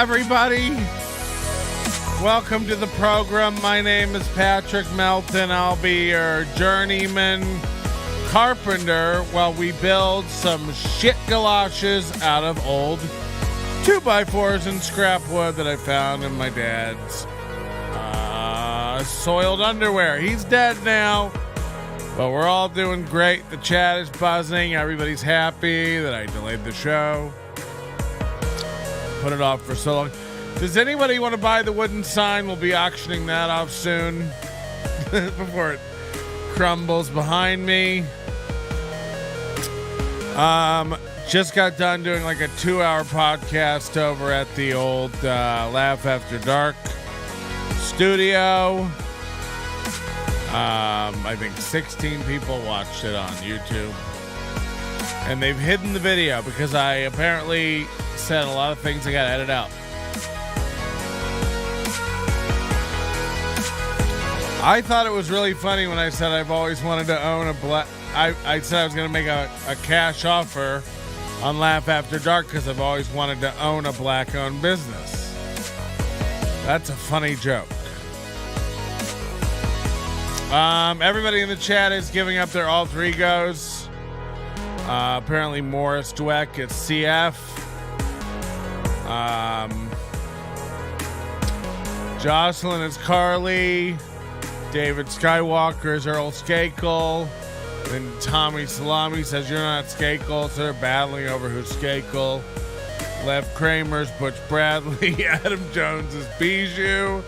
everybody. Welcome to the program. My name is Patrick Melton. I'll be your journeyman carpenter while we build some shit galoshes out of old 2x4s and scrap wood that I found in my dad's soiled underwear. He's dead now, but we're all doing great. The chat is buzzing. Everybody's happy that I delayed the show. Put it off for so long. Does anybody want to buy the wooden sign? We'll be auctioning that off soon before it crumbles behind me. Just got done doing like a 2-hour podcast over at the old Laugh After Dark studio. I think 16 people watched it on YouTube. And they've hidden the video because I apparently said a lot of things I got to edit out. I thought it was really funny when I said I've always wanted to own a black... I said I was going to make a cash offer on Laugh After Dark because I've always wanted to own a black-owned business. That's a funny joke. Everybody in the chat is giving up their alter egos. Apparently Morris Dweck is CF. Jocelyn is Carly. David Skywalker is Earl Skakel. And Tommy Salami says you're not Skakel, so they're battling over who's Skakel. Lev Kramer's Butch Bradley. Adam Jones is Bijou.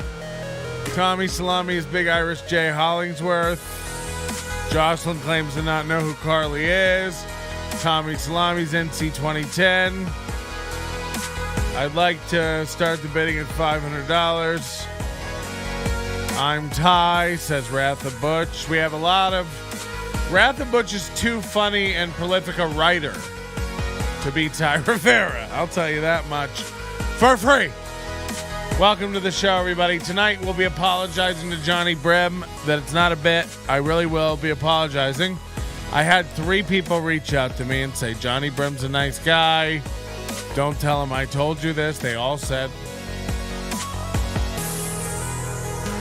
Tommy Salami is Big Irish J. Hollingsworth. Jocelyn claims to not know who Carly is. Tommy Salami's NC 2010. I'd like to start the bidding at $500. I'm Ty, says Wrath of Butch. We have a lot of... Wrath of Butch is too funny and prolific a writer to be Ty Rivera. I'll tell you that much for free. Welcome to the show, everybody. Tonight we'll be apologizing to Johnny Brim that it's not a bit. I really will be apologizing. I had 3 people reach out to me and say, Johnny Brim's a nice guy. Don't tell him I told you this. They all said.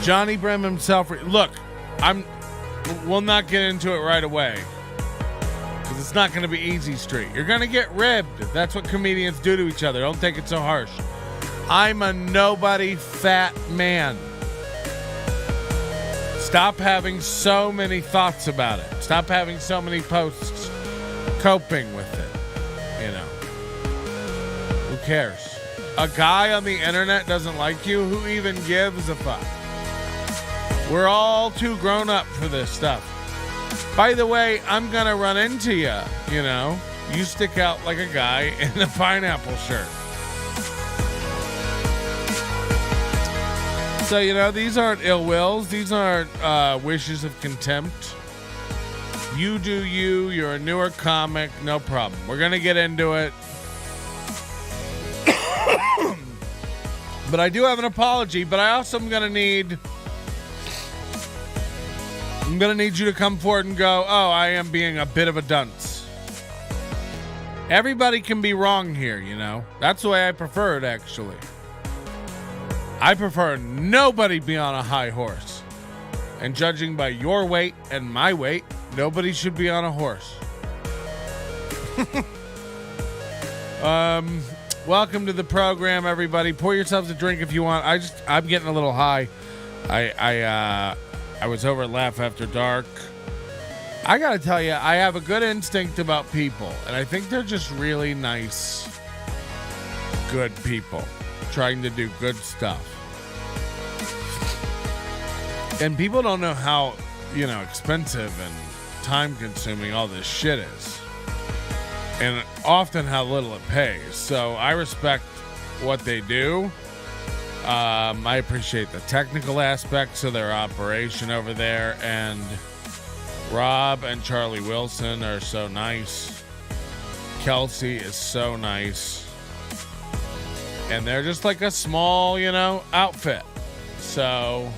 Johnny Brim himself. Look, we'll not get into it right away because it's not going to be easy street. You're going to get ribbed. That's what comedians do to each other. Don't take it so harsh. I'm a nobody fat man. Stop having so many thoughts about it. Stop having so many posts coping with it. You know. Who cares? A guy on the internet doesn't like you? Who even gives a fuck? We're all too grown up for this stuff. By the way, I'm going to run into you, you know. You stick out like a guy in a pineapple shirt. So, you know, these aren't ill wills. These aren't wishes of contempt. You do you. You're a newer comic. No problem. We're going to get into it. But I do have an apology. But I also am going to need... I'm going to need you to come forward and go, oh, I am being a bit of a dunce. Everybody can be wrong here, you know. That's the way I prefer it, actually. I prefer nobody be on a high horse. And judging by your weight and my weight, nobody should be on a horse. Welcome to the program, everybody. Pour yourselves a drink if you want. I'm getting a little high. I was over at Laugh After Dark. I gotta tell you, I have a good instinct about people, and I think they're just really nice, good people trying to do good stuff. And people don't know how, you know, expensive and time-consuming all this shit is, and often how little it pays. So I respect what they do. I appreciate the technical aspects of their operation over there, and Rob and Charlie Wilson are so nice. Kelsey is so nice. And they're just like a small, you know, outfit. So,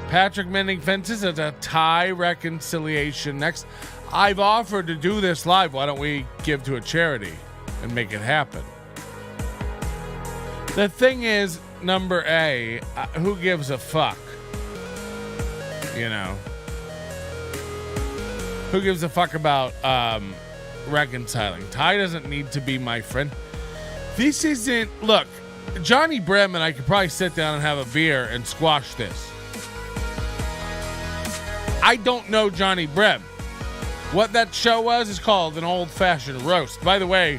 Patrick mending fences is a tie reconciliation next. I've offered to do this live. Why don't we give to a charity and make it happen? The thing is, number A, who gives a fuck? You know, who gives a fuck about reconciling? Ty doesn't need to be my friend. This isn't, look, Johnny Brim and I could probably sit down and have a beer and squash this. I don't know Johnny Brim. What that show was is called an old-fashioned roast. By the way,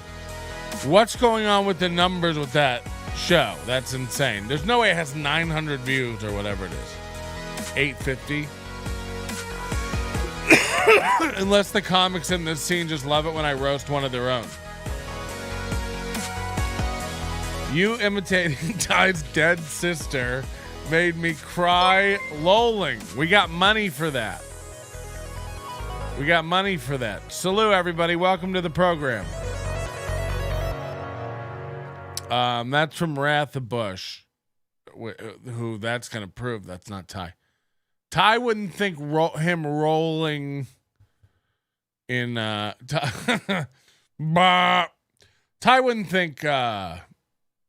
what's going on with the numbers with that show? That's insane. There's no way it has 900 views or whatever it is. 850. Unless the comics in this scene just love it when I roast one of their own. You imitating Ty's dead sister made me cry lolling. We got money for that. Salute, everybody. Welcome to the program. That's from Wrath of Bush. Who that's going to prove that's not Ty. Ty wouldn't think him rolling in Ty wouldn't think that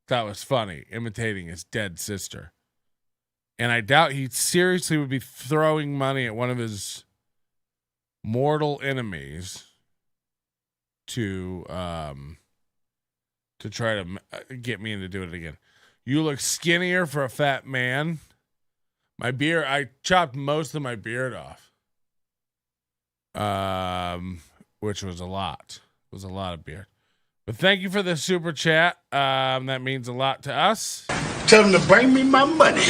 was funny, imitating his dead sister. And I doubt he seriously would be throwing money at one of his mortal enemies to try to get me into doing it again. You look skinnier for a fat man. My beard, I chopped most of my beard off. Which was a lot. It was a lot of beard. But thank you for the super chat. That means a lot to us. Tell them to bring me my money.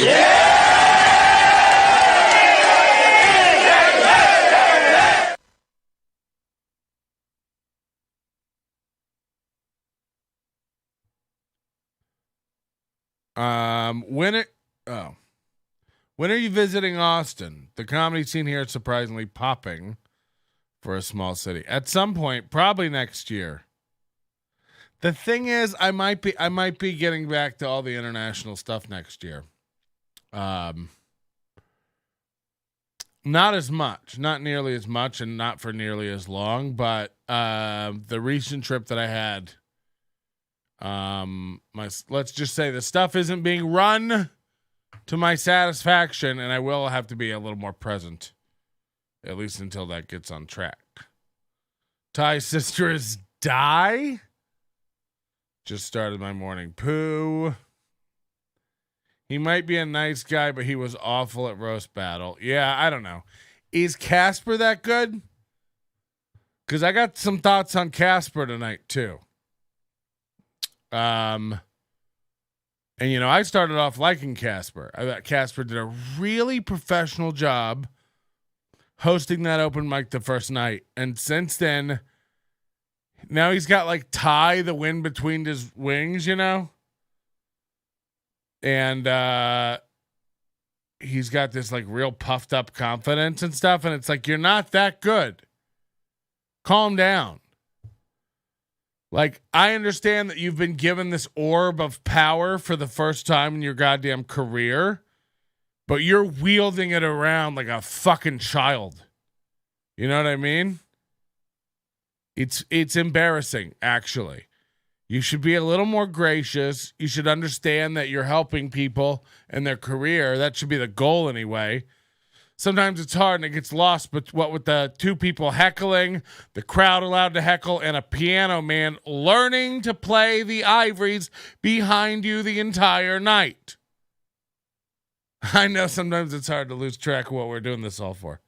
When are you visiting Austin? The comedy scene here is surprisingly popping for a small city. At some point, probably next year. The thing is, I might be getting back to all the international stuff next year. Not as much, not nearly as much, and not for nearly as long. But the recent trip that I had, let's just say the stuff isn't being run to my satisfaction, and I will have to be a little more present, at least until that gets on track. Ty's sister is Die. Just started my morning poo. He might be a nice guy, but he was awful at roast battle. Yeah, I don't know. Is Casper that good? Because I got some thoughts on Casper tonight, too. And, you know, I started off liking Casper. I thought Casper did a really professional job hosting that open mic the first night. And since then, now he's got like Ty, the wind between his wings, you know? And he's got this like real puffed up confidence and stuff. And it's like, you're not that good. Calm down. Like, I understand that you've been given this orb of power for the first time in your goddamn career, but you're wielding it around like a fucking child. You know what I mean? It's embarrassing, actually. You should be a little more gracious. You should understand that you're helping people in their career. That should be the goal anyway. Sometimes it's hard and it gets lost, but what with the two people heckling, the crowd allowed to heckle, and a piano man learning to play the ivories behind you the entire night. I know sometimes it's hard to lose track of what we're doing this all for.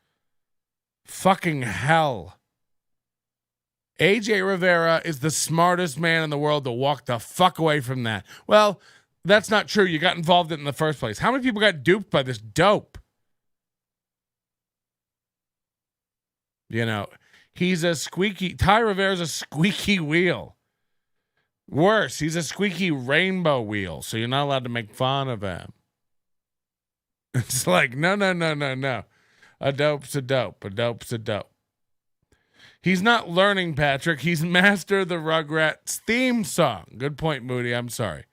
Fucking hell. AJ Rivera is the smartest man in the world to walk the fuck away from that. Well, that's not true. You got involved in it in the first place. How many people got duped by this dope? You know, Ty Rivera's a squeaky wheel. Worse, he's a squeaky rainbow wheel, so you're not allowed to make fun of him. It's like, no. A dope's a dope. A dope's a dope. He's not learning, Patrick. He's mastered the Rugrats theme song. Good point, Moody. I'm sorry.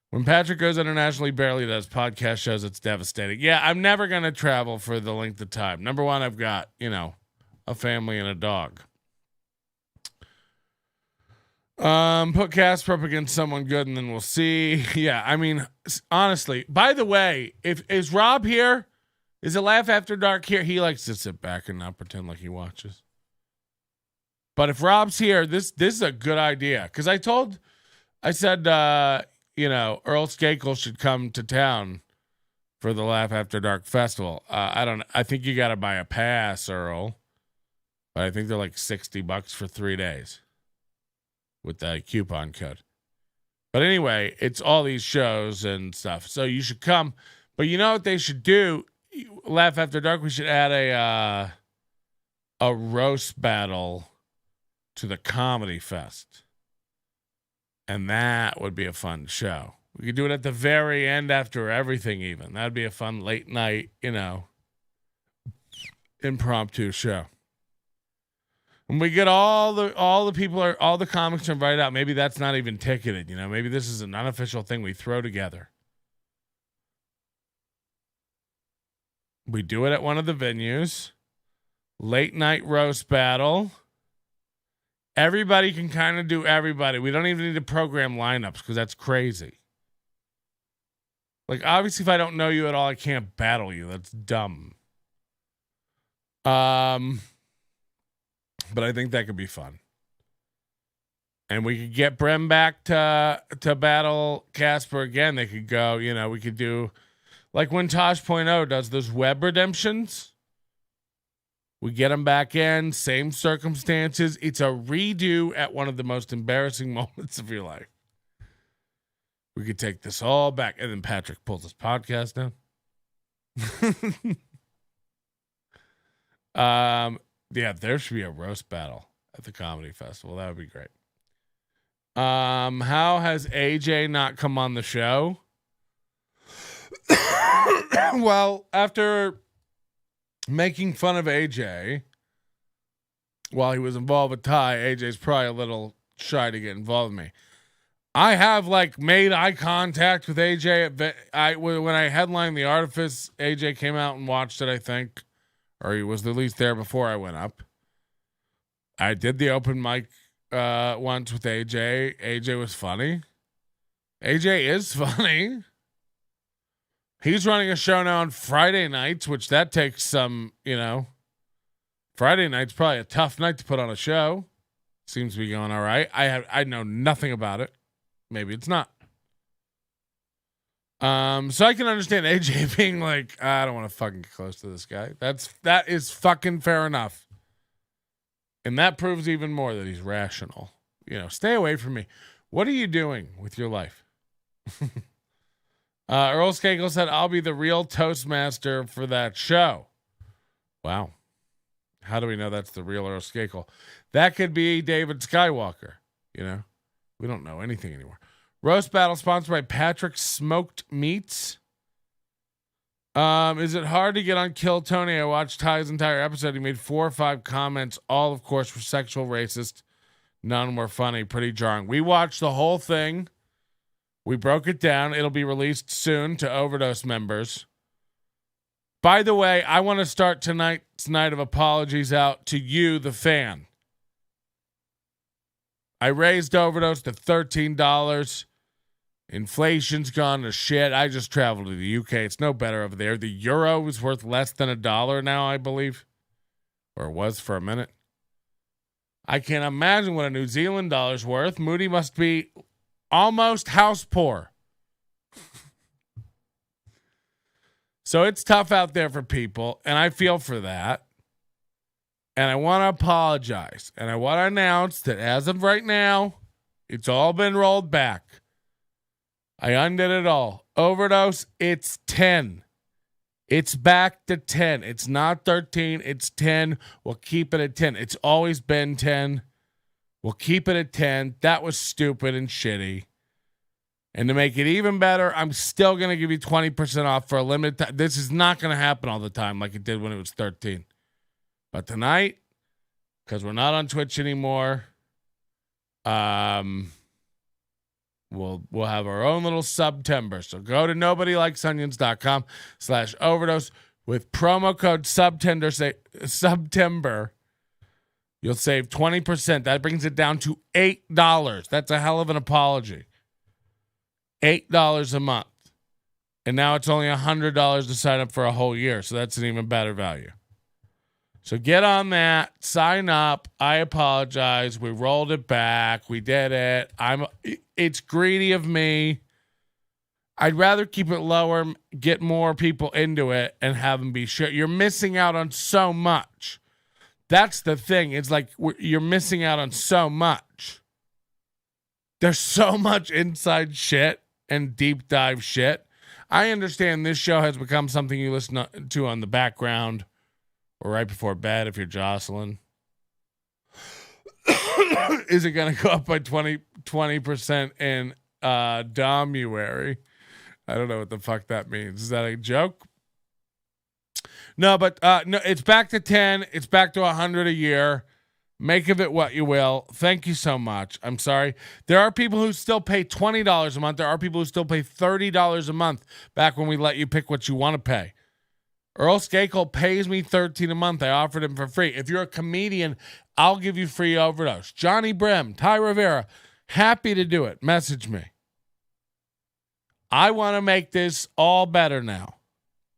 When Patrick goes internationally, barely does podcast shows. It's devastating. Yeah, I'm never going to travel for the length of time. Number one, I've got, a family and a dog. Put Casper up against someone good, and then we'll see. Yeah, I mean, honestly. By the way, is Rob here? Is it Laugh After Dark here? He likes to sit back and not pretend like he watches. But if Rob's here, this is a good idea. Because I said, Earl Skakel should come to town for the Laugh After Dark festival. I think you got to buy a pass, Earl. But I think they're like $60 for 3 days with the coupon code. But anyway, it's all these shows and stuff. So you should come. But you know what they should do? Laugh After Dark, we should add a roast battle to the Comedy Fest. And that would be a fun show. We could do it at the very end after everything even. That'd be a fun late night, impromptu show. When we get all the comics invited out, maybe that's not even ticketed, maybe this is an unofficial thing we throw together. We do it at one of the venues. Late night roast battle. Everybody can kind of do everybody. We don't even need to program lineups because that's crazy. Like, obviously, if I don't know you at all, I can't battle you. That's dumb. But I think that could be fun. And we could get Brim back to battle Casper again. They could go, we could do like when Tosh.0 does those web redemptions. We get them back in, same circumstances. It's a redo at one of the most embarrassing moments of your life. We could take this all back. And then Patrick pulls his podcast down. Yeah, there should be a roast battle at the Comedy Festival. That would be great. How has AJ not come on the show? Well, after making fun of AJ while he was involved with Ty, AJ's probably a little shy to get involved with me. I have made eye contact with AJ when I headlined The Artifice. AJ came out and watched it, I think. Or he was at least there before I went up. I did the open mic once with AJ. AJ was funny. AJ is funny. He's running a show now on Friday nights, which that takes some, Friday night's probably a tough night to put on a show. Seems to be going all right. I know nothing about it. Maybe it's not. So I can understand AJ being like, I don't want to fucking get close to this guy. That is fucking fair enough. And that proves even more that he's rational. Stay away from me. What are you doing with your life? Earl Skakel said, I'll be the real Toastmaster for that show. Wow. How do we know that's the real Earl Skakel? That could be David Skywalker. We don't know anything anymore. Roast Battle sponsored by Patrick Smoked Meats. Is it hard to get on Kill Tony? I watched Ty's entire episode. He made 4 or 5 comments. All, of course, were sexual, racist. None were funny. Pretty jarring. We watched the whole thing. We broke it down. It'll be released soon to Overdose members. By the way, I want to start tonight's night of apologies out to you, the fan. I raised Overdose to $13. Inflation's gone to shit. I just traveled to the UK. It's no better over there. The euro is worth less than $1 now, I believe. Or it was for a minute. I can't imagine what a New Zealand dollar's worth. Moody must be almost house poor. So it's tough out there for people, and I feel for that. And I want to apologize. And I want to announce that as of right now, it's all been rolled back. I undid it all. Overdose, it's 10. It's back to 10. It's not 13. It's 10. We'll keep it at 10. It's always been 10. We'll keep it at 10. That was stupid and shitty. And to make it even better, I'm still going to give you 20% off for a limited time. This is not going to happen all the time like it did when it was 13. But tonight, because we're not on Twitch anymore, we'll have our own little September. So go to nobodylikesonions.com/overdose with promo code September. You'll save 20%. That brings it down to $8. That's a hell of an apology. $8 a month. And now it's only $100 to sign up for a whole year. So that's an even better value. So get on that. Sign up. I apologize. We rolled it back. We did it. It's greedy of me. I'd rather keep it lower, get more people into it, and have them be sure. You're missing out on so much. That's the thing. It's like you're missing out on so much. There's so much inside shit and deep dive shit. I understand this show has become something you listen to on the background or right before bed if you're Jocelyn. Is it going to go up by 20% in Domuary? I don't know what the fuck that means. Is that a joke? No, but no, it's back to 10. It's back to 100 a year. Make of it what you will. Thank you so much. I'm sorry. There are people who still pay $20 a month. There are people who still pay $30 a month back when we let you pick what you want to pay. Earl Skakel pays me $13 a month. I offered him for free. If you're a comedian, I'll give you free Overdose. Johnny Brim, Ty Rivera, happy to do it. Message me. I want to make this all better now.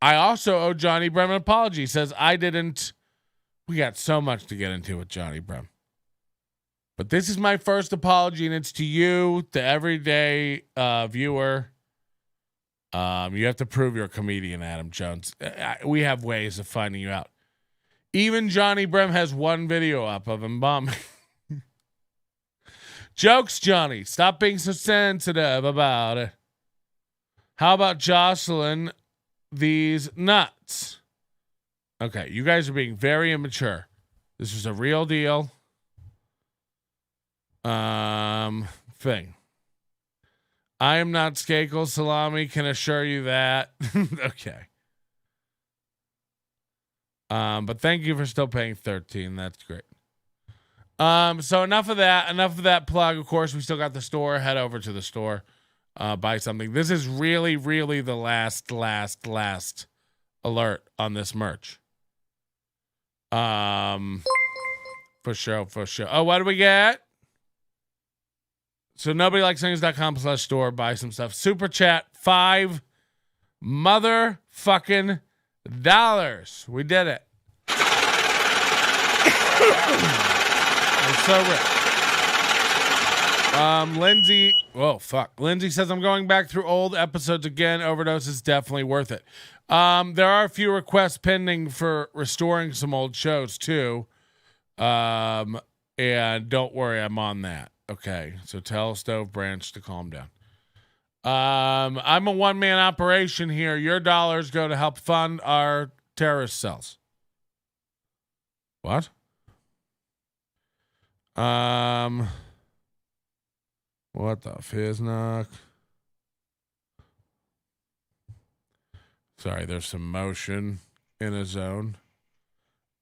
I also owe Johnny Brim an apology. He says I didn't. We got so much to get into with Johnny Brim. But this is my first apology, and it's to you, the everyday viewer. You have to prove you're a comedian, Adam Jones. We have ways of finding you out. Even Johnny Brim has one video up of him bombing. Jokes, Johnny. Stop being so sensitive about it. How about Jocelyn? These nuts. Okay, you guys are being very immature. This is a real deal. Thing. I am not Skakel. Salami can assure you that. Okay. But thank you for still paying 13. That's great. So enough of that. Enough of that plug. Of course, we still got the store. Head over to the store. Buy something. This is really, really the last alert on this merch. For sure. Oh, what do we get? So nobodylikesthings.com/store. Buy some stuff. Super chat $5 motherfucking dollars. We did it. We're so rich. Lindsay. Whoa, fuck. Lindsay says I'm going back through old episodes again. Overdose is definitely worth it. There are a few requests pending for restoring some old shows too. And don't worry, I'm on that. Okay, so tell Stove Branch to calm down. I'm a one-man operation here. Your dollars go to help fund our terrorist cells. What? What the fiznock? Sorry, there's some motion in a zone.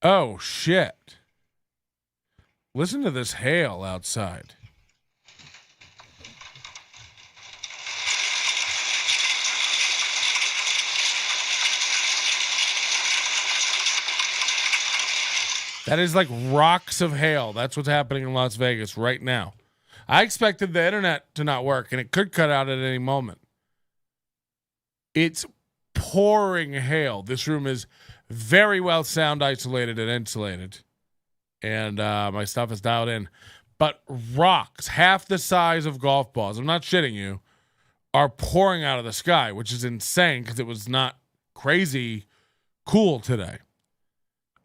Oh, shit. Listen to this hail outside. That is like rocks of hail. That's what's happening in Las Vegas right now. I expected the internet to not work, and it could cut out at any moment. It's pouring hail. This room is very well sound isolated and insulated. And my stuff is dialed in. But rocks, half the size of golf balls, I'm not shitting you, are pouring out of the sky, which is insane because it was not crazy cool today.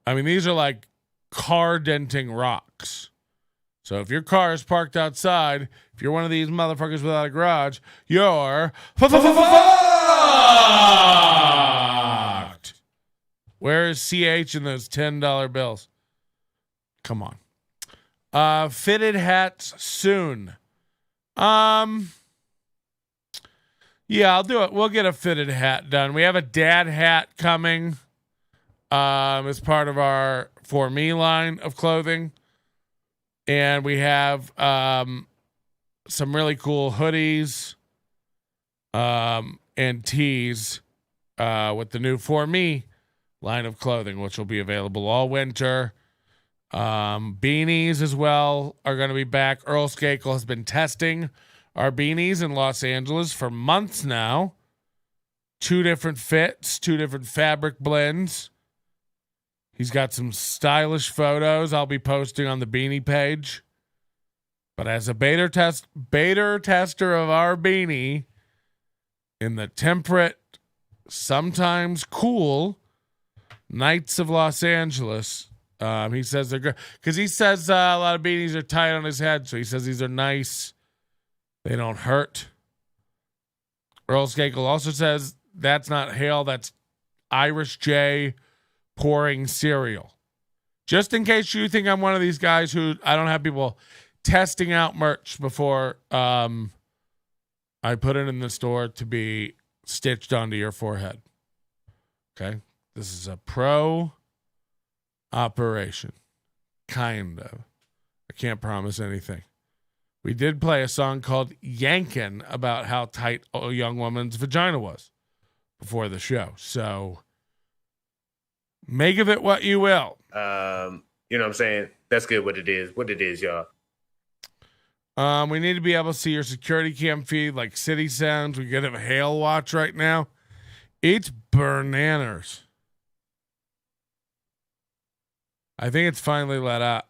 I mean, these are like car denting rocks. So if your car is parked outside, if you're one of these motherfuckers without a garage, you're fucked. Where is CH in those $10 bills? Come on. Fitted hats soon. Yeah, I'll do it. We'll get a fitted hat done. We have a dad hat coming as part of our For Me line of clothing. And we have some really cool hoodies and tees with the new For Me line of clothing, which will be available all winter. Beanies as well are going to be back. Earl Skakel has been testing our beanies in Los Angeles for months now. 2 different fits, 2 different fabric blends. He's got some stylish photos I'll be posting on the beanie page. But as a beta tester of our beanie in the temperate, sometimes cool nights of Los Angeles, he says they're good because he says a lot of beanies are tight on his head, so he says these are nice. They don't hurt. Earl Skakel also says that's not hail, that's Irish J pouring cereal. Just in case you think I'm one of these guys who I don't have people testing out merch before I put it in the store to be stitched onto your forehead. Okay? This is a pro operation. Kind of. I can't promise anything. We did play a song called Yankin' about how tight a young woman's vagina was before the show. So make of it what you will. You know what I'm saying? That's good what it is, y'all. We need to be able to see your security cam feed like City Sounds. We get a hail watch right now. It's bananas. I think it's finally let up.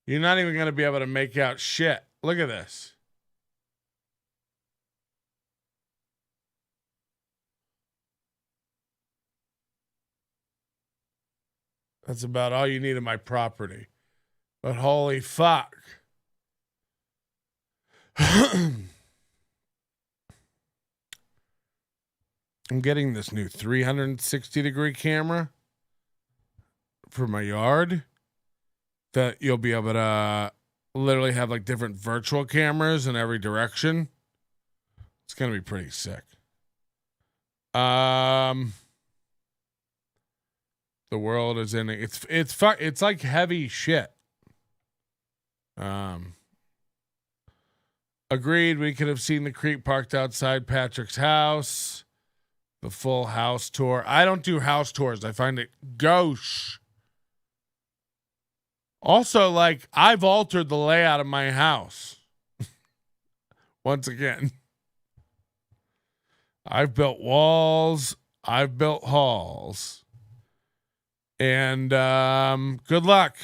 You're not even going to be able to make out shit. Look at this. That's about all you need in my property. But holy fuck. I'm getting this new 360-degree camera for my yard that you'll be able to literally have like different virtual cameras in every direction. It's going to be pretty sick. The world is in it's like heavy shit. Agreed, we could have seen the creep parked outside Patrick's house. The full house tour. I don't do house tours. I find it gauche. Also, like, I've altered the layout of my house. Once again. I've built walls. I've built halls. And good luck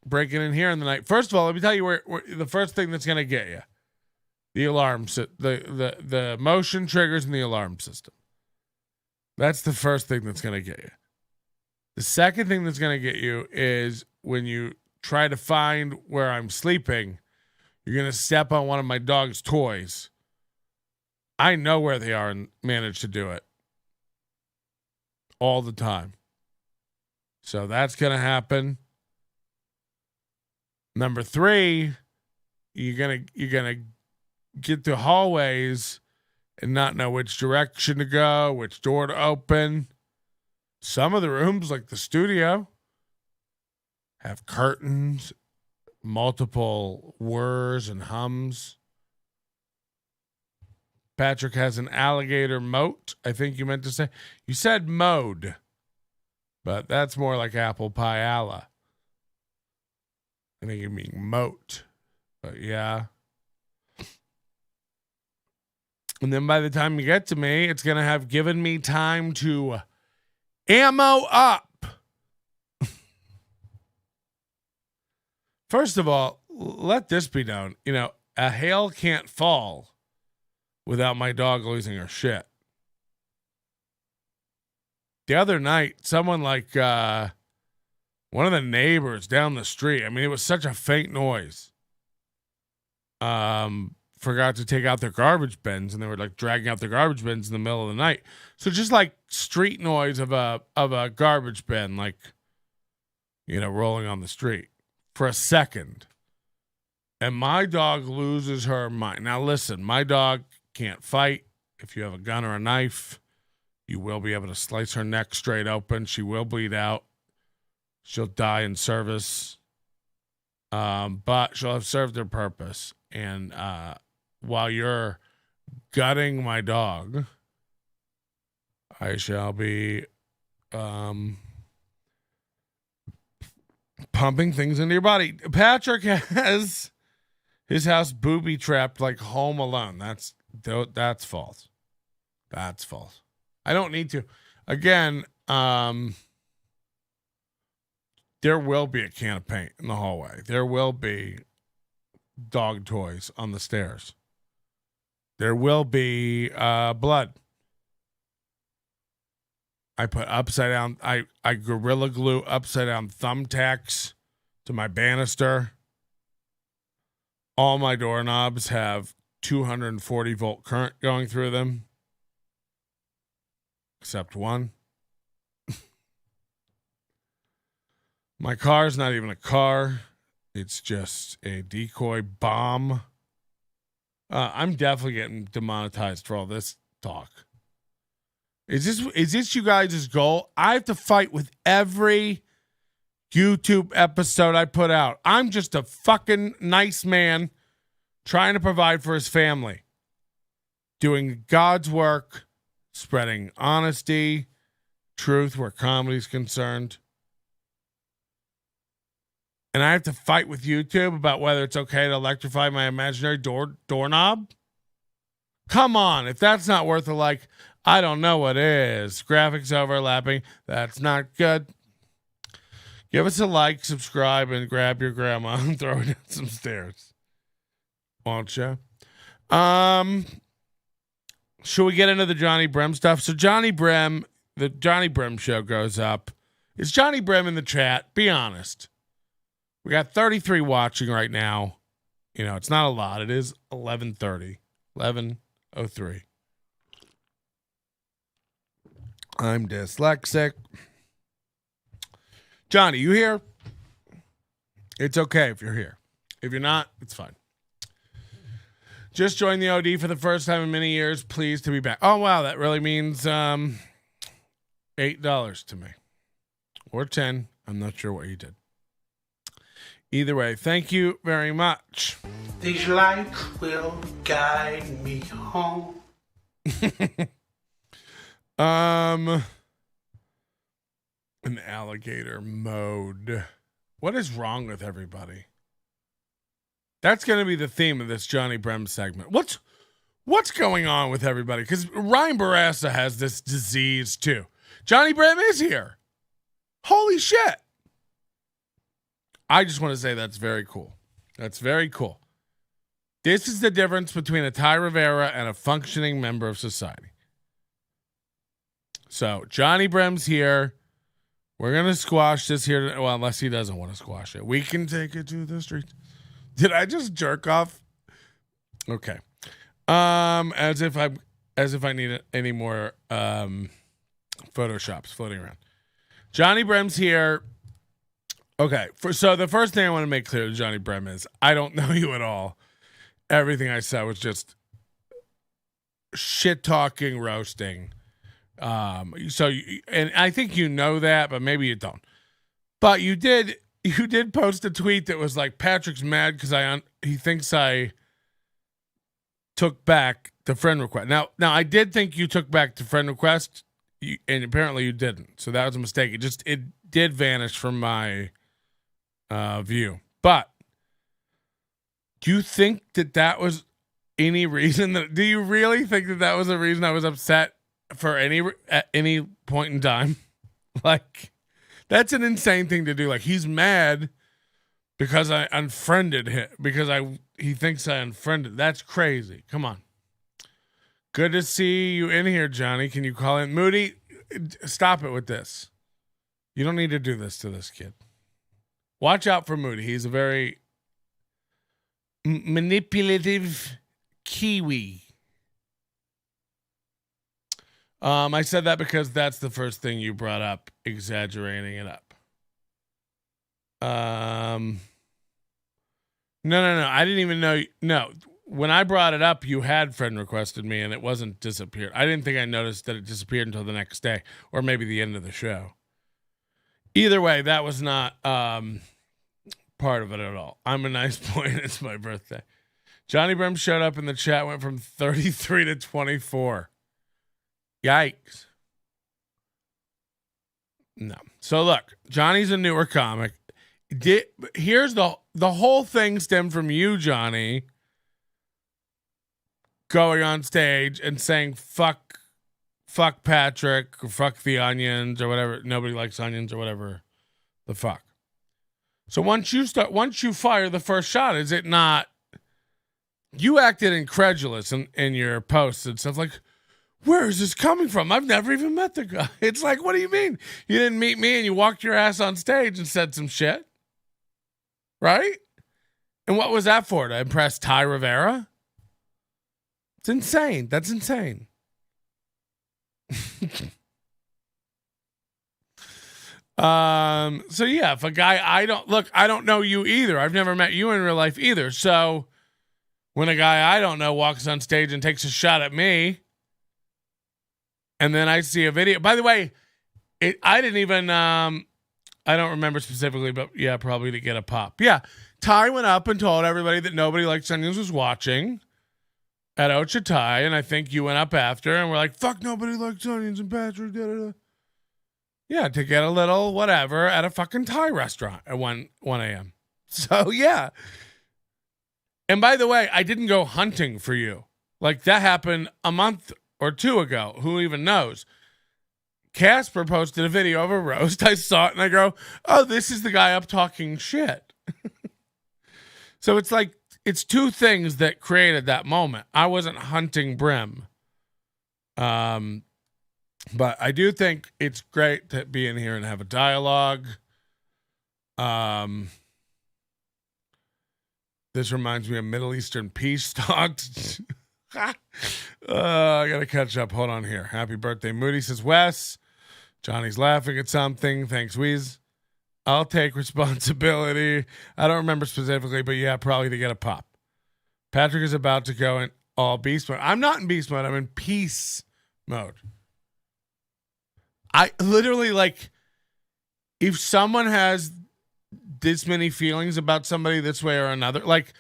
breaking in here in the night. First of all, let me tell you where the first thing that's going to get you. The alarm, the motion triggers in the alarm system. That's the first thing that's going to get you. The second thing that's going to get you is when you try to find where I'm sleeping, you're going to step on one of my dog's toys. I know where they are and manage to do it all the time. So that's going to happen. Number 3, you're going to get to hallways and not know which direction to go, which door to open. Some of the rooms, like the studio, have curtains, multiple whirs and hums. Patrick has an alligator moat, I think you meant to say. You said mode, but that's more like apple pie alla. I think you mean moat, but yeah. And then by the time you get to me, it's going to have given me time to ammo up. First of all, let this be known. You know, a hail can't fall without my dog losing her shit. The other night, someone like one of the neighbors down the street, I mean, it was such a faint noise. Forgot to take out their garbage bins, and they were like dragging out their garbage bins in the middle of the night. So just like street noise of a garbage bin, like, you know, rolling on the street for a second. And my dog loses her mind. Now listen, my dog can't fight. If you have a gun or a knife, you will be able to slice her neck straight open. She will bleed out. She'll die in service. But she'll have served her purpose. And while you're gutting my dog, I shall be pumping things into your body. Patrick has his house booby trapped like Home Alone. That's false. That's false. I don't need to. Again, there will be a can of paint in the hallway. There will be dog toys on the stairs. There will be blood. I put upside down, I Gorilla Glue upside down thumbtacks to my banister. All my doorknobs have 240 volt current going through them. Except one. My car's not even a car. It's just a decoy bomb. I'm definitely getting demonetized for all this talk. Is this you guys' goal? I have to fight with every YouTube episode I put out. I'm just a fucking nice man trying to provide for his family. Doing God's work, spreading honesty, truth where comedy's concerned. And I have to fight with YouTube about whether it's okay to electrify my imaginary doorknob? Come on, if that's not worth a like, I don't know what is. Graphics overlapping, that's not good. Give us a like, subscribe, and grab your grandma and throw her down some stairs. Won't you? Should we get into the Johnny Brim stuff? So Johnny Brim, the Johnny Brim show goes up. Is Johnny Brim in the chat? Be honest. We got 33 watching right now. You know, it's not a lot. It is 11:30. 11:03. I'm dyslexic. Johnny, you here? It's okay if you're here. If you're not, it's fine. Just joined the OD for the first time in many years. Pleased to be back. Oh, wow. That really means $8 to me. Or 10. I'm not sure what you did. Either way, thank you very much. These lights will guide me home. An alligator mode. What is wrong with everybody? That's going to be the theme of this Johnny Brim segment. What's going on with everybody? Because Ryan Barassa has this disease too. Johnny Brim is here. Holy shit. I just want to say that's very cool. That's very cool. This is the difference between a Ty Rivera and a functioning member of society. So Johnny Brim's here. We're going to squash this here. Well, unless he doesn't want to squash it. We can take it to the streets. Did I just jerk off? Okay. As if I need any more photoshops floating around. Johnny Brim's here. Okay. So the first thing I want to make clear to Johnny Brim is I don't know you at all. Everything I said was just shit talking, roasting. And I think you know that, but maybe you don't. But you did post a tweet that was like, Patrick's mad because he thinks I took back the friend request. Now I did think you took back the friend request, and apparently you didn't. So that was a mistake. It did vanish from my view. But do you think that was any reason do you really think that was the reason I was upset for at any point in time? Like, that's an insane thing to do. Like, he's mad because I unfriended him because he thinks I unfriended. That's crazy. Come on. Good to see you in here, Johnny. Can you call in? Moody, stop it with this. You don't need to do this to this kid. Watch out for Moody. He's a very manipulative Kiwi. I said that because that's the first thing you brought up, exaggerating it up. No. I didn't even know. No, when I brought it up, you had friend requested me and it wasn't disappeared. I didn't think I noticed that it disappeared until the next day or maybe the end of the show. Either way, that was not part of it at all. I'm a nice boy and it's my birthday. Johnny Brim showed up in the chat, went from 33 to 24. Yikes. No. So look, Johnny's a newer comic. Here's the whole thing stemmed from you, Johnny, going on stage and saying fuck Patrick or fuck the onions or whatever. Nobody likes onions or whatever the fuck. So once you fire the first shot, is it not? You acted incredulous in your posts and stuff like, where is this coming from? I've never even met the guy. It's like, what do you mean? You didn't meet me and you walked your ass on stage and said some shit, right? And what was that for? To impress Ty Rivera? It's insane. That's insane. So yeah, if a guy I don't know you either. I've never met you in real life either. So when a guy I don't know walks on stage and takes a shot at me, and then I see a video. By the way, I didn't even I don't remember specifically, but yeah, probably to get a pop. Yeah. Ty went up and told everybody that Nobody Likes Onions was watching at Ocha Ty, and I think you went up after and we're like, fuck Nobody Likes Onions and Patrick, da-da-da. Yeah, to get a little whatever at a fucking Thai restaurant at 1 a.m. So, yeah. And by the way, I didn't go hunting for you. Like, that happened a month or two ago. Who even knows? Casper posted a video of a roast. I saw it and I go, oh, this is the guy up talking shit. So it's like, it's two things that created that moment. I wasn't hunting Brim. But I do think it's great to be in here and have a dialogue. This reminds me of Middle Eastern peace talks. I gotta catch up. Hold on here. Happy birthday, Moody, says Wes. Johnny's laughing at something. Thanks, Weez. I'll take responsibility. I don't remember specifically, but yeah, probably to get a pop. Patrick is about to go in all beast mode. I'm not in beast mode. I'm in peace mode. I literally, like, if someone has this many feelings about somebody this way or another, like,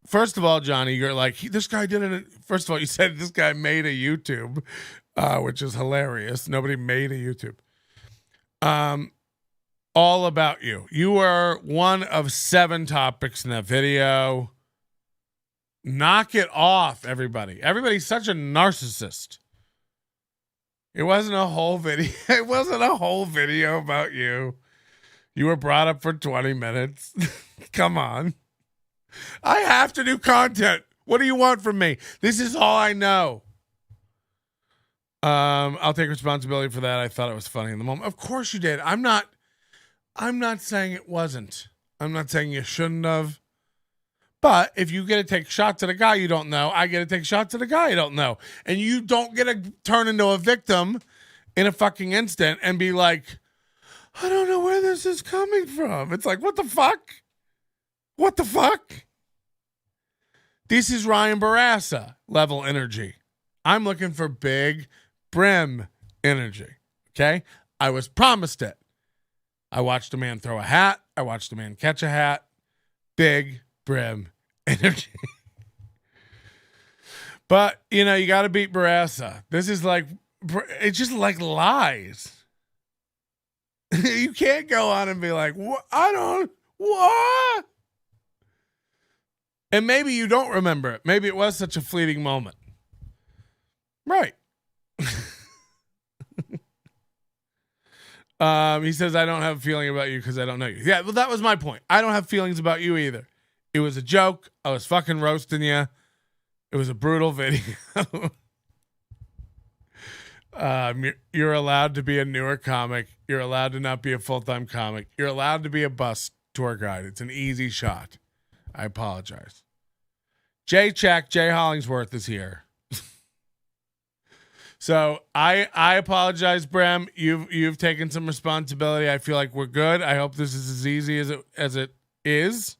first of all, Johnny, you're like, this guy didn't. First of all, you said this guy made a YouTube, which is hilarious. Nobody made a YouTube. All about you. You were one of 7 topics in that video. Knock it off, everybody. Everybody's such a narcissist. It wasn't a whole video. It wasn't a whole video about you. You were brought up for 20 minutes. Come on. I have to do content. What do you want from me? This is all I know. I'll take responsibility for that. I thought it was funny in the moment. Of course you did. I'm not saying it wasn't. I'm not saying you shouldn't have. But if you get to take shots at a guy you don't know, I get to take shots at a guy I don't know. And you don't get to turn into a victim in a fucking instant and be like, I don't know where this is coming from. It's like, what the fuck? What the fuck? This is Ryan Barassa level energy. I'm looking for big Brim energy. Okay? I was promised it. I watched a man throw a hat. I watched a man catch a hat. Big Brim energy. But, you know, you got to beat Barassa. This is like, it's just like lies. You can't go on and be like, what? What? And maybe you don't remember it. Maybe it was such a fleeting moment. Right. He says, I don't have a feeling about you because I don't know you. Yeah, well, that was my point. I don't have feelings about you either. It was a joke. I was fucking roasting you. It was a brutal video. You're allowed to be a newer comic. You're allowed to not be a full-time comic. You're allowed to be a bus tour guide. It's an easy shot. I apologize. Jay Hollingsworth is here. So I apologize, Brim. You've taken some responsibility. I feel like we're good. I hope this is as easy as it is.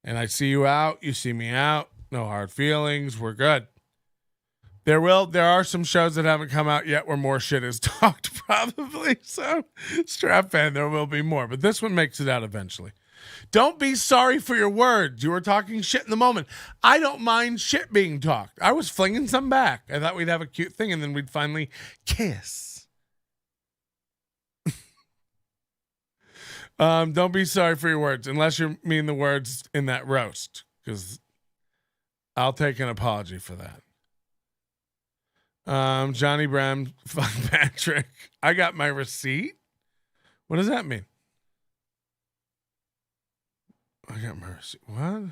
And I see you out. You see me out. No hard feelings. We're good. There are some shows that haven't come out yet where more shit is talked, probably. So strap in. There will be more, but this one makes it out eventually. Don't be sorry for your words. You were talking shit in the moment. I don't mind shit being talked. I was flinging some back. I thought we'd have a cute thing and then we'd finally kiss. Don't be sorry for your words unless you mean the words in that roast, because I'll take an apology for that. Johnny Bram, fuck Patrick. I got my receipt. What does that mean? I got my receipt. What?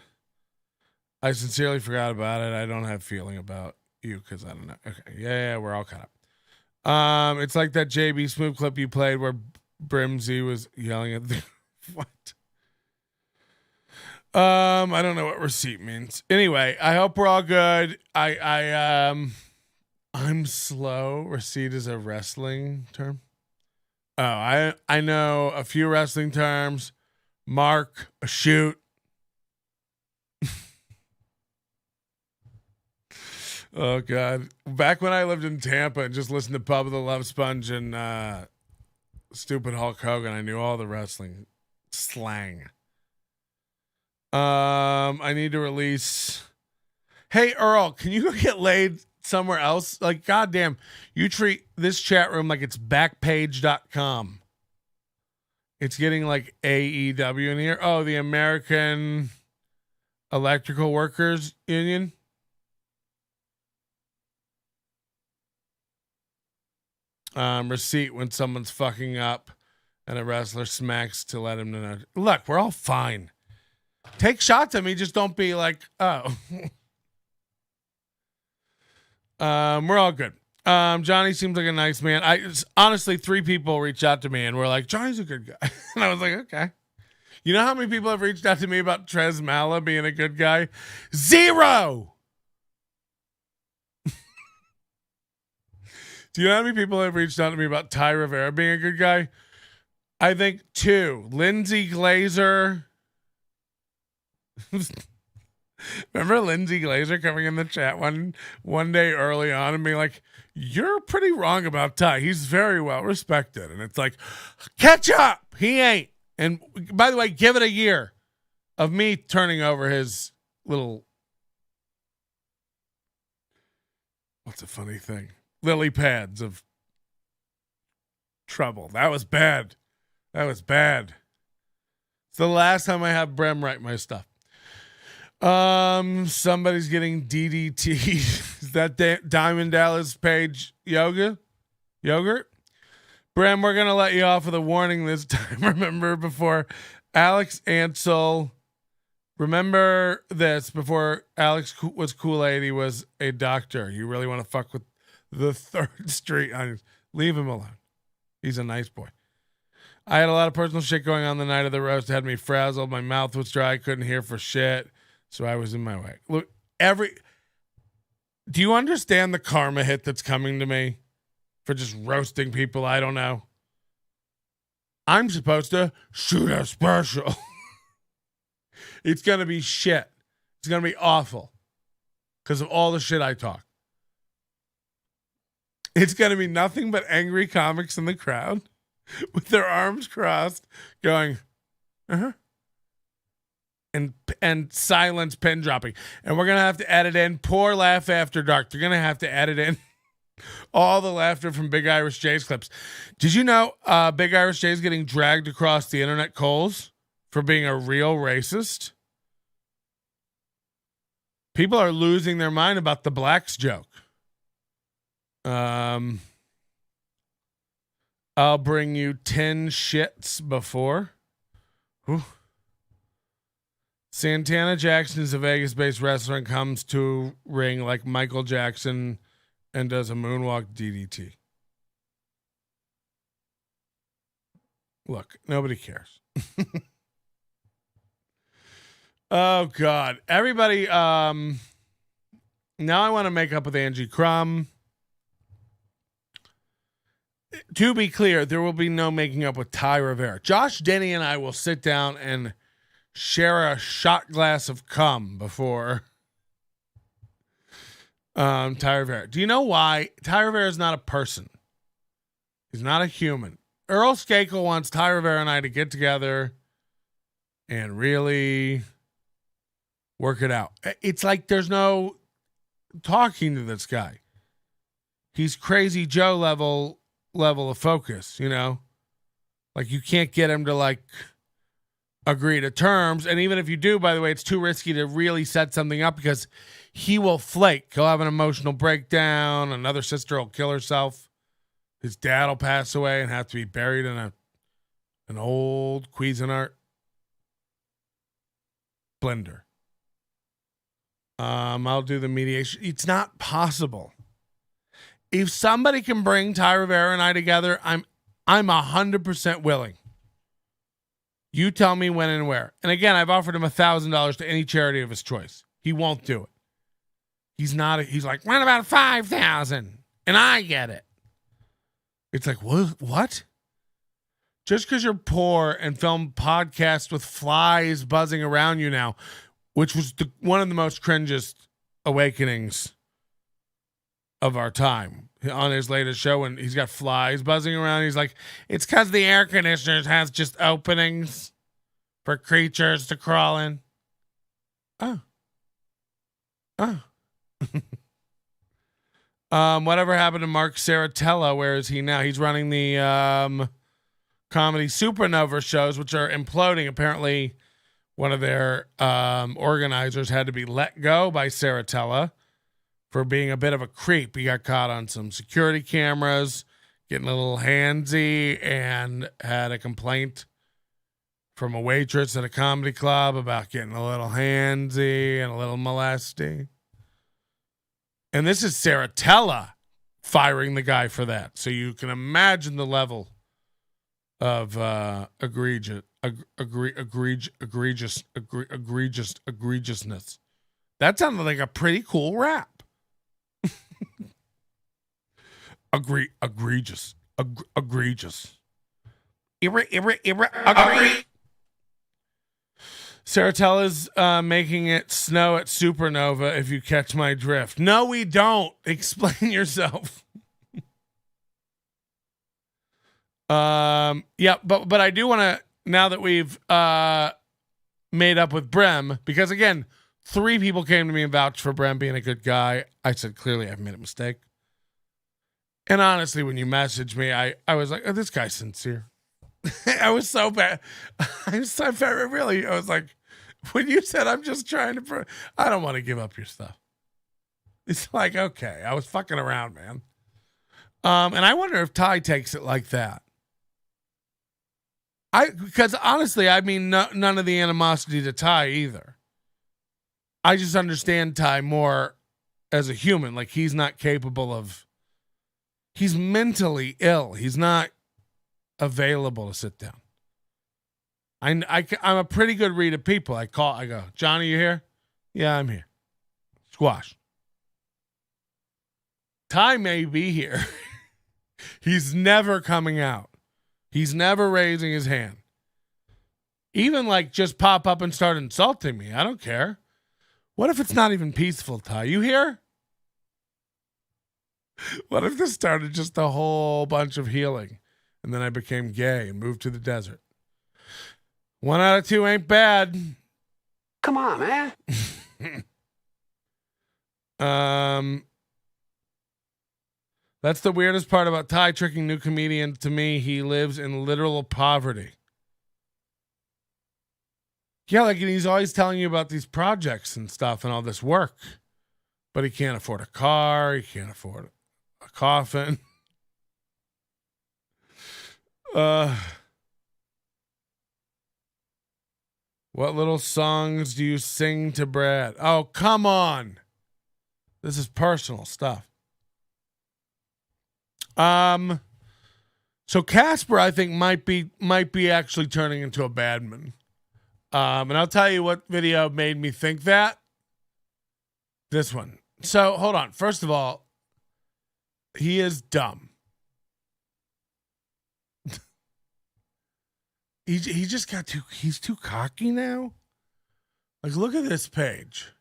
I sincerely forgot about it. I don't have feeling about you because I don't know. Okay, yeah, we're all caught up. It's like that JB Smooth clip you played where Brimsy was yelling at the what? I don't know what receipt means. Anyway, I hope we're all good. I'm slow. Receipt is a wrestling term. Oh, I know a few wrestling terms. Mark, a shoot. Oh God! Back when I lived in Tampa and just listened to Pub of the Love Sponge and stupid Hulk Hogan, I knew all the wrestling slang. I need to release. Hey Earl, can you go get laid somewhere else? Like, goddamn, you treat this chat room like it's Backpage.com. It's getting like AEW in here. Oh, the American Electrical Workers Union. Receipt when someone's fucking up and a wrestler smacks to let him know. Look, we're all fine. Take shots at me, just don't be like, oh. We're all good. Johnny seems like a nice man. Honestly, 3 people reached out to me and were like, Johnny's a good guy. And I was like, okay. You know how many people have reached out to me about Trez Mala being a good guy? 0. Do you know how many people have reached out to me about Ty Rivera being a good guy? I think 2. Lindsay Glazer. Remember Lindsay Glazer coming in the chat one day early on and being like, you're pretty wrong about Ty. He's very well respected. And it's like, catch up. He ain't. And by the way, give it a year of me turning over his little, what's a funny thing? Lily pads of trouble. That was bad. It's the last time I have Brim write my stuff. Somebody's getting DDT. Is that Diamond Dallas Page yogurt? Brim, we're going to let you off with a warning this time. Remember before Alex Ansel, remember this, before Alex was Kool-Aid, he was a doctor. You really want to fuck with the 3rd Street? Leave him alone. He's a nice boy. I had a lot of personal shit going on the night of the roast. It had me frazzled. My mouth was dry. I couldn't hear for shit. So I was in my way. Look, do you understand the karma hit that's coming to me for just roasting people I don't know? I'm supposed to shoot a special. It's going to be shit. It's going to be awful because of all the shit I talk. It's going to be nothing but angry comics in the crowd with their arms crossed going, and silence pin dropping. And we're going to have to edit in poor laugh after dark. They're going to have to edit in all the laughter from Big Irish J's clips. Did you know Big Irish J's getting dragged across the internet coals for being a real racist? People are losing their mind about the blacks joke. I'll bring you 10 shits before. Whew. Santana Jackson is a Vegas-based wrestler and comes to ring like Michael Jackson and does a moonwalk DDT. Look, nobody cares. Oh, God. Everybody, now I want to make up with Angie Crum. To be clear, there will be no making up with Ty Rivera. Josh Denny and I will sit down and share a shot glass of cum before Ty Rivera. Do you know why? Ty Rivera is not a person. He's not a human. Earl Skakel wants Ty Rivera and I to get together and really work it out. It's like there's no talking to this guy. He's Crazy Joe level of focus, you know? Like you can't get him to like agree to terms. And even if you do, by the way, it's too risky to really set something up because he will flake. He'll have an emotional breakdown. Another sister will kill herself. His dad will pass away and have to be buried in an old Cuisinart blender. I'll do the mediation. It's not possible. If somebody can bring Ty Rivera and I together, I'm 100% willing. You tell me when and where. And again, I've offered him $1,000 to any charity of his choice. He won't do it. He's like, what about 5,000? And I get it. It's like, what? Just because you're poor and film podcasts with flies buzzing around you now, which was one of the most cringest awakenings of our time on his latest show, when he's got flies buzzing around. He's like, it's because the air conditioners has just openings for creatures to crawl in. Oh. Whatever happened to Mark Saratella? Where is he now? He's running the comedy Supernova shows, which are imploding. Apparently, one of their organizers had to be let go by Saratella for being a bit of a creep. He got caught on some security cameras, getting a little handsy, and had a complaint from a waitress at a comedy club about getting a little handsy and a little molesty. And this is Saratella firing the guy for that. So you can imagine the level of egregiousness. That sounded like a pretty cool rap. Egregious. Agree. Saratella's making it snow at Supernova, if you catch my drift. No, we don't. Explain yourself. Yeah, but I do want to, now that we've made up with Brim, because again, 3 people came to me and vouched for Brim being a good guy. I said, clearly I've made a mistake. And honestly, when you messaged me, I was like, oh, this guy's sincere. I was so bad. I was like, when you said, I'm just trying to, I don't want to give up your stuff. It's like, okay, I was fucking around, man. And I wonder if Ty takes it like that. Because honestly, I mean, none of the animosity to Ty either. I just understand Ty more as a human. Like, he's not capable of, he's mentally ill. He's not available to sit down. I'm a pretty good read of people. I go, Johnny, you here? Yeah, I'm here. Squash. Ty may be here. He's never coming out. He's never raising his hand. Even like just pop up and start insulting me. I don't care. What if it's not even peaceful, Ty? You here? What if this started just a whole bunch of healing and then I became gay and moved to the desert? 1 out of 2 ain't bad. Come on, man. That's the weirdest part about Ty tricking new comedians. To me, he lives in literal poverty. Yeah, like he's always telling you about these projects and stuff and all this work, but he can't afford a car. He can't afford a coffin. What little songs do you sing to Brad? Oh, come on. This is personal stuff. So Casper, I think, might be actually turning into a badman. And I'll tell you what video made me think that. This one. So hold on. First of all, he is dumb. He just got he's too cocky now. Like, look at this page.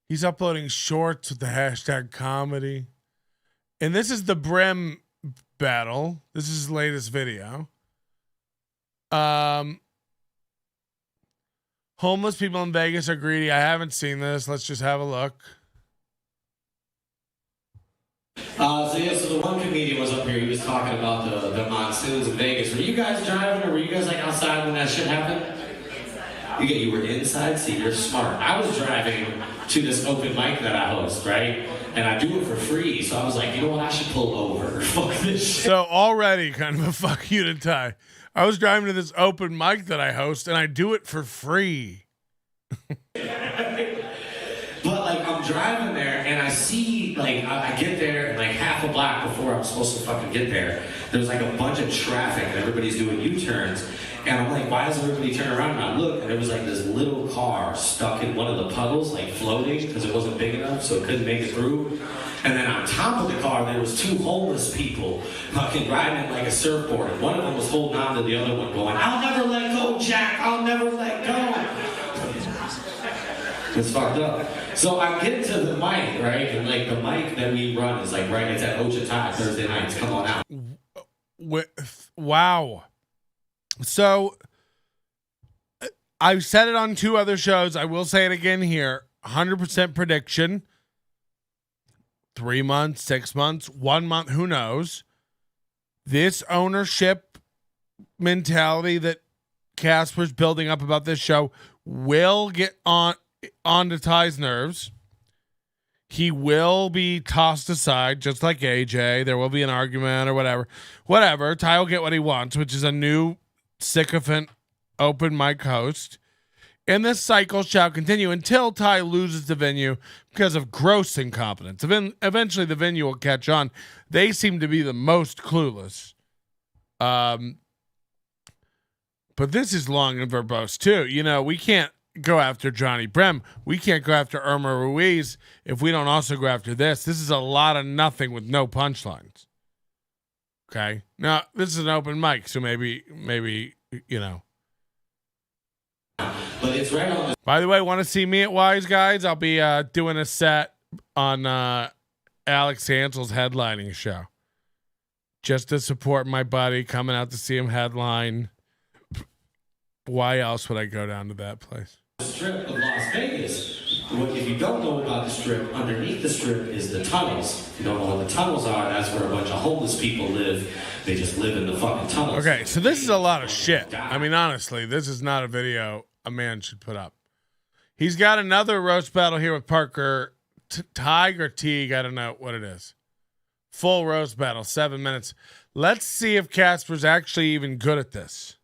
He's uploading shorts with the hashtag comedy. And this is the Brim battle. This is his latest video. Homeless people in Vegas are greedy. I haven't seen this. Let's just have a look. So the one comedian was up here. He was talking about the monsoons in Vegas. Were you guys driving, or were you guys like outside when that shit happened? You were inside, so you're smart. I was driving to this open mic that I host, right? And I do it for free. So I was like, you know what? I should pull over. Fuck this shit. So already kind of a fuck you to Ty. I was driving to this open mic that I host, and I do it for free. But like I'm driving there and I see like I get there and like half a block before I'm supposed to fucking get there, there's like a bunch of traffic and everybody's doing U-turns. And I'm like, why does everybody turn around? And I look and there was like this little car stuck in one of the puddles, like floating because it wasn't big enough, so it couldn't make it through. And then on top of the car, there was two homeless people fucking riding like a surfboard. And one of them was holding on to the other one going, I'll never let go, Jack. I'll never let go. It's fucked up. So I get to the mic, right? And like the mic that we run is like right, it's at Ochita Thursday nights. Come on out. Wow. So I've said it on 2 other shows. I will say it again here. 100% prediction. 3 months, 6 months, 1 month, who knows? This ownership mentality that Casper's building up about this show will get onto Ty's nerves. He will be tossed aside, just like AJ. There will be an argument or whatever. Whatever. Ty will get what he wants, which is a new sycophant open mic host. And this cycle shall continue until Ty loses the venue because of gross incompetence. Eventually, the venue will catch on. They seem to be the most clueless. But this is long and verbose, too. You know, we can't go after Johnny Brim. We can't go after Irma Ruiz if we don't also go after this. This is a lot of nothing with no punchlines. Okay? Now, this is an open mic, so maybe, you know. But it's right on the. By the way, want to see me at Wise Guys? I'll be doing a set on Alex Hansel's headlining show. Just to support my buddy, coming out to see him headline. Why else would I go down to that place? Strip of Las Vegas. If you don't know about the strip, underneath the strip is the tunnels. If you don't know what the tunnels are, that's where a bunch of homeless people live. They just live in the fucking tunnels. Okay, so this is a lot of shit. I mean, honestly, this is not a video a man should put up. He's got another roast battle here with Parker Tiger Teague. I don't know what it is. Full roast battle, 7 minutes. Let's see if Casper's actually even good at this.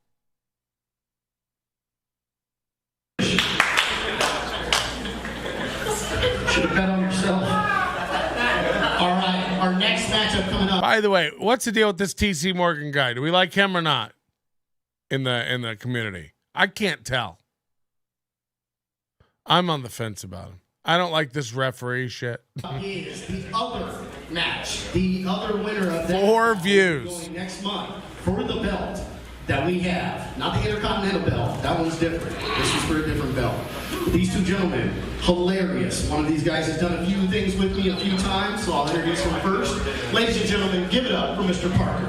Should have bet on yourself. All right, our next matchup coming up. By the way, what's the deal with this TC Morgan guy? Do we like him or not in the community? I can't tell. I'm on the fence about him. I don't like this referee shit. Is the other match, the other winner of that 4 views going next month for the belt that we have, not the Intercontinental belt. That one's different. This is for a different belt. These two gentlemen, hilarious. One of these guys has done a few things with me a few times, so I'll introduce him first. Ladies and gentlemen, give it up for Mr. Parker.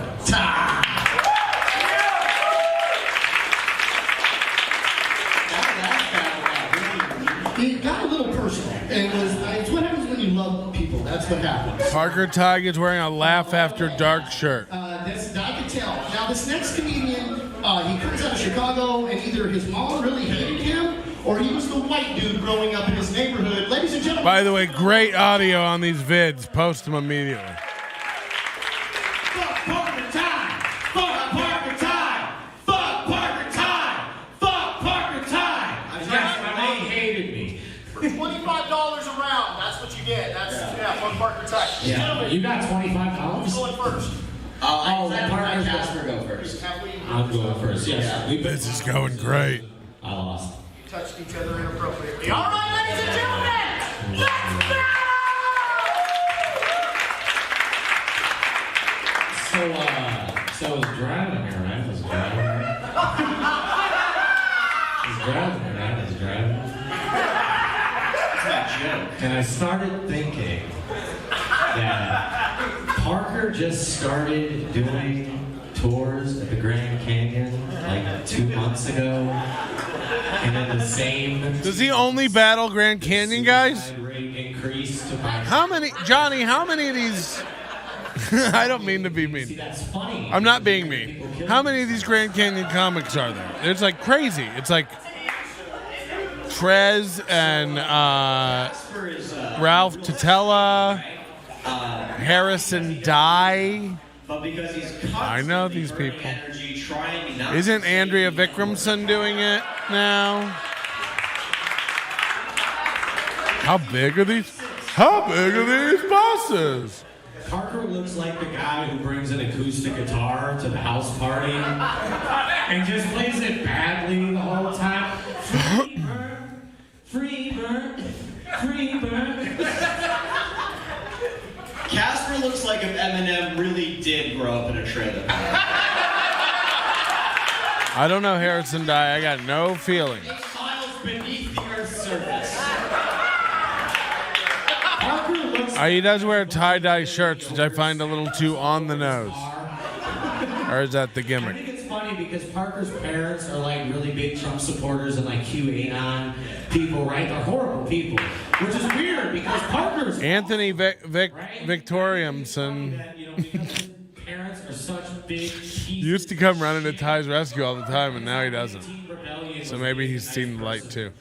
It got a little personal. It's what happens when you love people. That's what happens. Parker Tig is wearing a Laugh After Dark shirt. I can tell. Now, this next comedian, he comes out of Chicago, and either his mom really hated him, or he was the white dude growing up in his neighborhood. Ladies and gentlemen. By the way, great audio on these vids. Post them immediately. Fuck Parker time! Fuck Parker time! Fuck Parker time! Fuck Parker time! They hated me. For $25 a round, that's what you get. That's fuck Parker time. Yeah, Gentlemen, you got who's $25? going first? Parker Casper go first. I'm going first. Yes. This is going great. I lost. Touched each other inappropriately. All right, ladies and gentlemen, let's go! So I was driving here, right? I was driving here, It's my joke. And I started thinking that Parker just started doing tours at the Grand Canyon like 2 months ago. And then the same. Does he only battle Grand Canyon guys? Increased to How many, Johnny, how many of these? I don't mean to be mean. See, that's funny. I'm not being mean. How many of these Grand Canyon comics are there? It's like crazy. It's like Trez and Ralph Tutela, Harrison Dye. I know these people. Isn't Andrea Vikramson doing it now? How big are these? How big are these buses? Parker looks like the guy who brings an acoustic guitar to the house party and just plays it badly the whole time. Free bird, free bird, free bird. Casper looks like if Eminem really did grow up in a trailer. I don't know Harrison Dye. I got no feelings. Miles beneath the Earth's surface. He does wear tie-dye shirts, which I find a little too on the nose. Or is that the gimmick? I think it's funny because Parker's parents are like really big Trump supporters and like QAnon people, right? They're horrible people, which is weird because Parker's Anthony Victoriamson parents are such big. He used to come running to Ty's rescue all the time, and now he doesn't. So maybe he's seen the light too.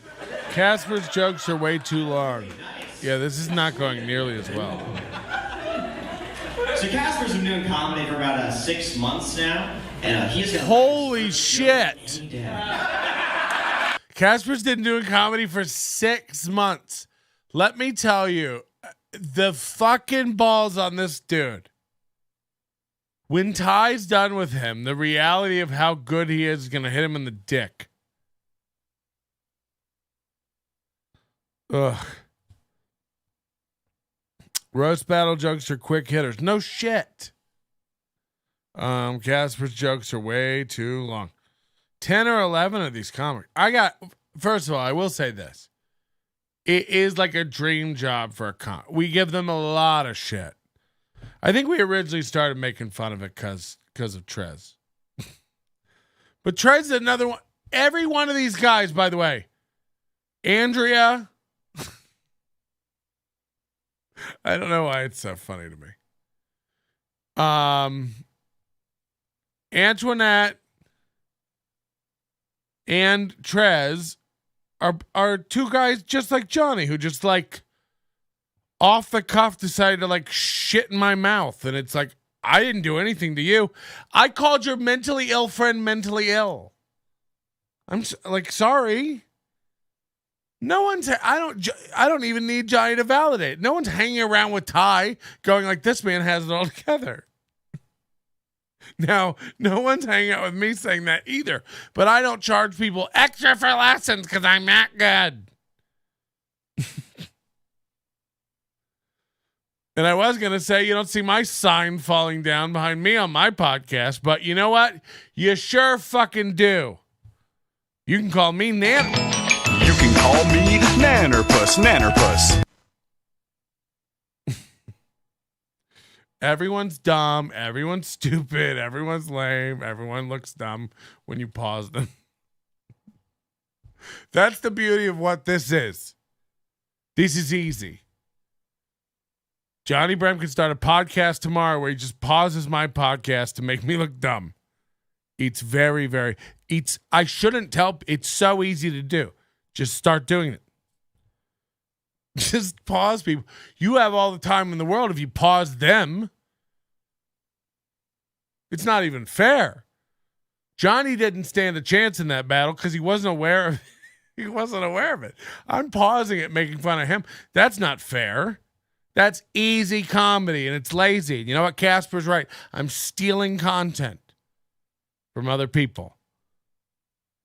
Casper's jokes are way too long. Yeah, this is not going nearly as well. So Casper's been doing comedy for about 6 months now, and he's got holy shit! Casper's been doing comedy for 6 months. Let me tell you, the fucking balls on this dude. When Ty's done with him, the reality of how good he is going to hit him in the dick. Ugh. Roast battle jokes are quick hitters. No shit. Casper's jokes are way too long. 10 or 11 of these comics. First of all, I will say this. It is like a dream job for a comic. We give them a lot of shit. I think we originally started making fun of it because of Trez. But Trez is another one. Every one of these guys, by the way. Andrea. I don't know why it's so funny to me. Antoinette and Trez are two guys just like Johnny who just like off the cuff decided to like shit in my mouth. And it's like, I didn't do anything to you. I called your mentally ill friend mentally ill. I'm like, sorry. No one's, I don't even need Johnny to validate. No one's hanging around with Ty going like, this man has it all together. Now, no one's hanging out with me saying that either, but I don't charge people extra for lessons because I'm that good. And I was going to say, you don't see my sign falling down behind me on my podcast, but you know what? You sure fucking do. You can call me Nan. You can call me Nannerpuss. Everyone's dumb. Everyone's stupid. Everyone's lame. Everyone looks dumb when you pause them. That's the beauty of what this is. This is easy. Johnny Brim can start a podcast tomorrow where he just pauses my podcast to make me look dumb. It's I shouldn't tell. It's so easy to do. Just start doing it. Just pause people. You have all the time in the world if you pause them. It's not even fair. Johnny didn't stand a chance in that battle because he wasn't aware of it. I'm pausing it, making fun of him. That's not fair. That's easy comedy and it's lazy. You know what? Casper's right. I'm stealing content from other people.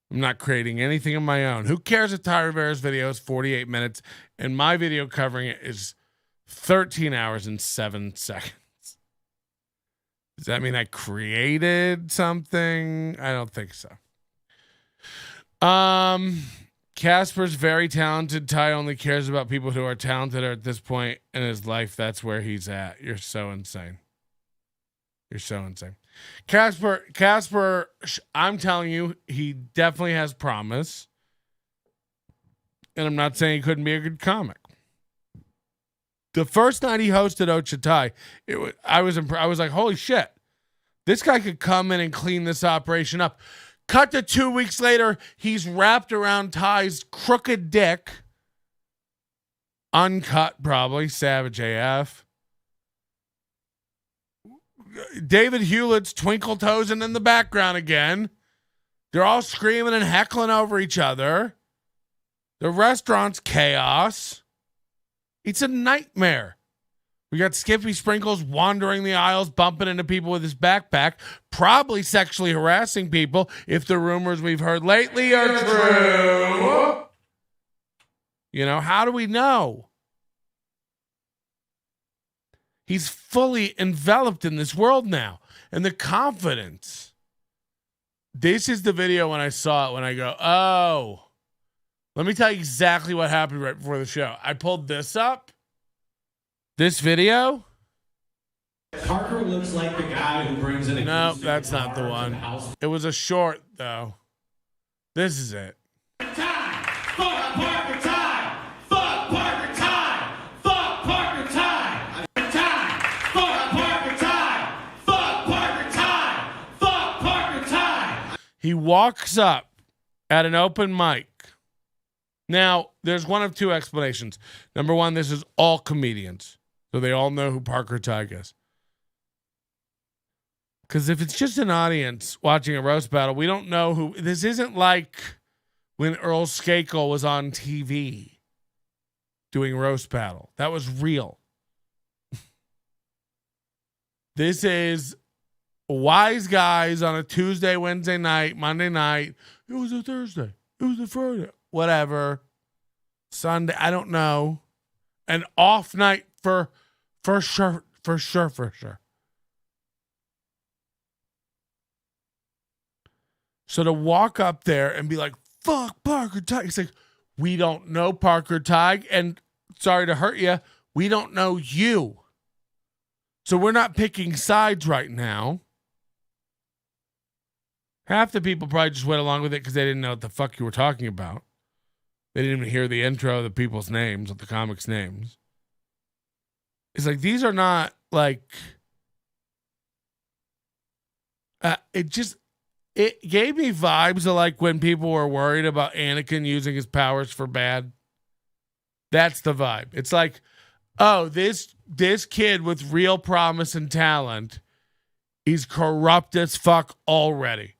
I'm not creating anything of my own. Who cares if Ty Rivera's video is 48 minutes and my video covering it is 13 hours and 7 seconds? Does that mean I created something? I don't think so. Casper's very talented. Ty only cares about people who are talented at this point in his life. That's where he's at. You're so insane. You're so insane. Casper, I'm telling you, he definitely has promise. And I'm not saying he couldn't be a good comic. The first night he hosted Ochatai, I was like, holy shit. This guy could come in and clean this operation up. Cut to 2 weeks later, he's wrapped around Ty's crooked dick. Uncut, probably. Savage AF. David Hewlett's twinkle toesing in the background again. They're all screaming and heckling over each other. The restaurant's chaos. It's a nightmare. We got Skippy Sprinkles wandering the aisles, bumping into people with his backpack, probably sexually harassing people if the rumors we've heard lately are true. You know, how do we know? He's fully enveloped in this world now. And the confidence. This is the video when I saw it, when I go, oh. Let me tell you exactly what happened right before the show. I pulled this up. This video. Parker looks like the guy who brings in a No, that's not the one. It was a short, though. This is it. Time! Fuck Parker time! Fuck Parker time! Fuck Parker time! Time! Fuck Parker time! Fuck Parker time! Fuck Parker time! He walks up at an open mic. Now, there's one of two explanations. Number one, this is all comedians. So they all know who Parker Tig is. Because if it's just an audience watching a roast battle, we don't know who. This isn't like when Earl Skakel was on TV doing roast battle. That was real. This is wise guys on a Tuesday, Wednesday night, Monday night. It was a Thursday. It was a Friday. Whatever. Sunday, I don't know. An off night for sure. So to walk up there and be like, fuck Parker Tig. It's like, we don't know Parker Tig, and sorry to hurt you, we don't know you. So we're not picking sides right now. Half the people probably just went along with it because they didn't know what the fuck you were talking about. They didn't even hear the intro of the people's names, of the comics' names. It's like, these are not like, it gave me vibes of like when people were worried about Anakin using his powers for bad. That's the vibe. It's like, oh, this kid with real promise and talent is corrupt as fuck already.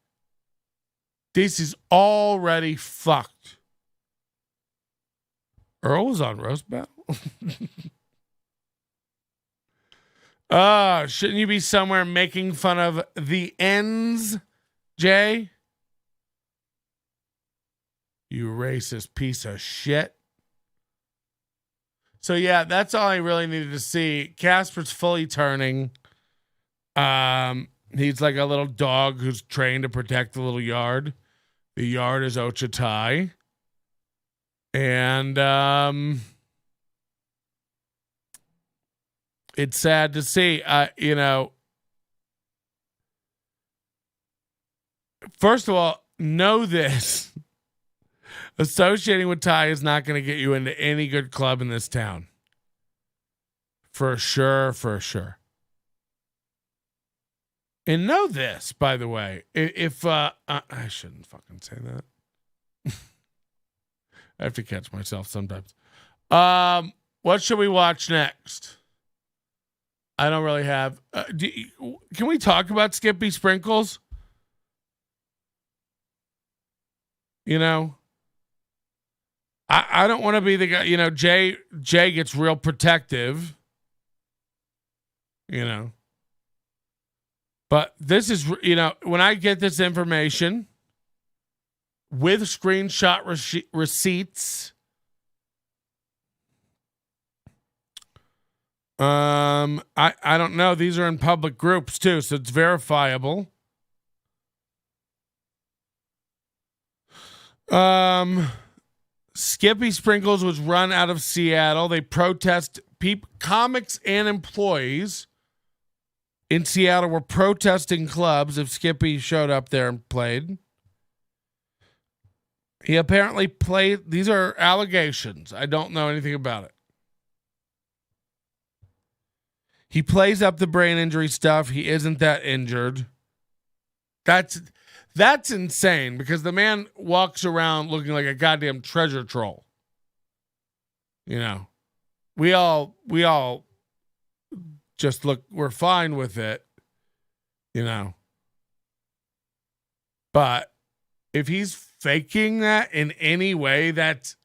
This is already fucked. Earl was on roast battle. Shouldn't you be somewhere making fun of the ends, Jay? You racist piece of shit. So yeah, that's all I really needed to see. Casper's fully turning. He's like a little dog who's trained to protect the little yard. The yard is Ochatai. And it's sad to see. First of all, know this. Associating with Ty is not going to get you into any good club in this town. For sure, for sure. And know this, by the way. If I shouldn't fucking say that. I have to catch myself sometimes. What should we watch next? I don't really have. Can we talk about Skippy Sprinkles? You know, I don't want to be the guy. You know, Jay gets real protective. You know, but this is, you know, when I get this information with screenshot receipts, I don't know. These are in public groups too, so it's verifiable. Skippy Sprinkles was run out of Seattle. They protest comics and employees in Seattle were protesting clubs if Skippy showed up there and played. He apparently played. These are allegations. I don't know anything about it. He plays up the brain injury stuff. He isn't that injured. That's insane because the man walks around looking like a goddamn treasure troll. You know, we all just look, we're fine with it, you know. But if he's faking that in any way, that's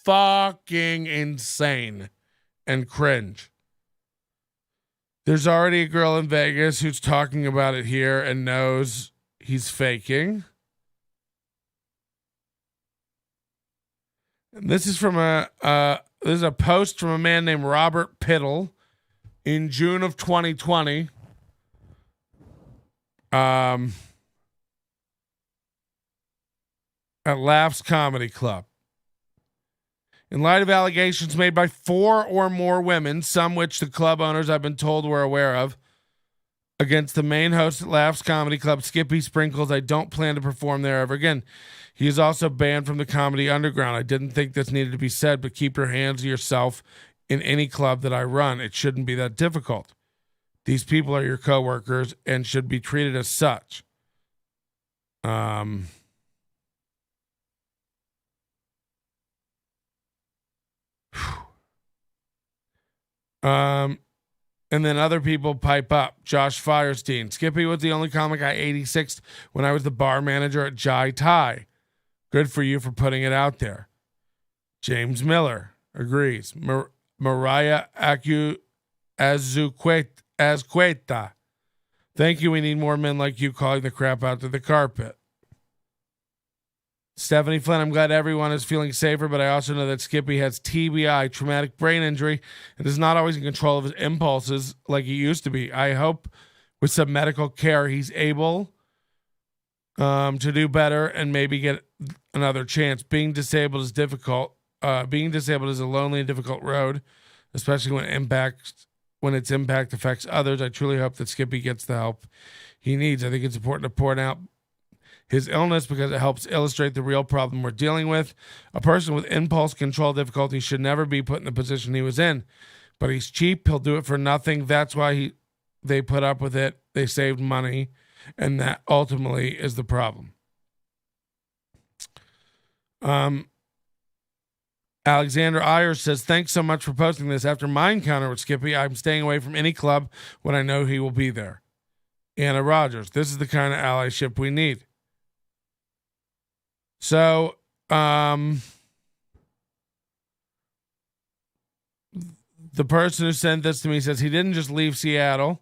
fucking insane and cringe. There's already a girl in Vegas who's talking about it here and knows he's faking. And this is from this is a post from a man named Robert Piddle in June of 2020. At Laughs Comedy Club. In light of allegations made by 4 or more women, some which the club owners I've been told were aware of, against the main host at Laughs Comedy Club, Skippy Sprinkles, I don't plan to perform there ever again. He is also banned from the Comedy Underground. I didn't think this needed to be said, but keep your hands to yourself in any club that I run. It shouldn't be that difficult. These people are your coworkers and should be treated as such. And then other people pipe up. Josh Firestein. Skippy was the only comic I 86'd when I was the bar manager at Jai Thai. Good for you for putting it out there. James Miller agrees. Mariah Azqueta. Thank you. We need more men like you calling the crap out to the carpet. Stephanie Flynn, I'm glad everyone is feeling safer, but I also know that Skippy has TBI, traumatic brain injury, and is not always in control of his impulses like he used to be. I hope with some medical care he's able to do better and maybe get another chance. Being disabled is difficult. Being disabled is a lonely and difficult road, especially when its impact affects others. I truly hope that Skippy gets the help he needs. I think it's important to point out his illness because it helps illustrate the real problem we're dealing with. A person with impulse control difficulties should never be put in the position he was in. But he's cheap. He'll do it for nothing. That's why they put up with it. They saved money. And that ultimately is the problem. Alexander Ayers says, thanks so much for posting this. After my encounter with Skippy, I'm staying away from any club when I know he will be there. Anna Rogers, this is the kind of allyship we need. So, the person who sent this to me says he didn't just leave Seattle,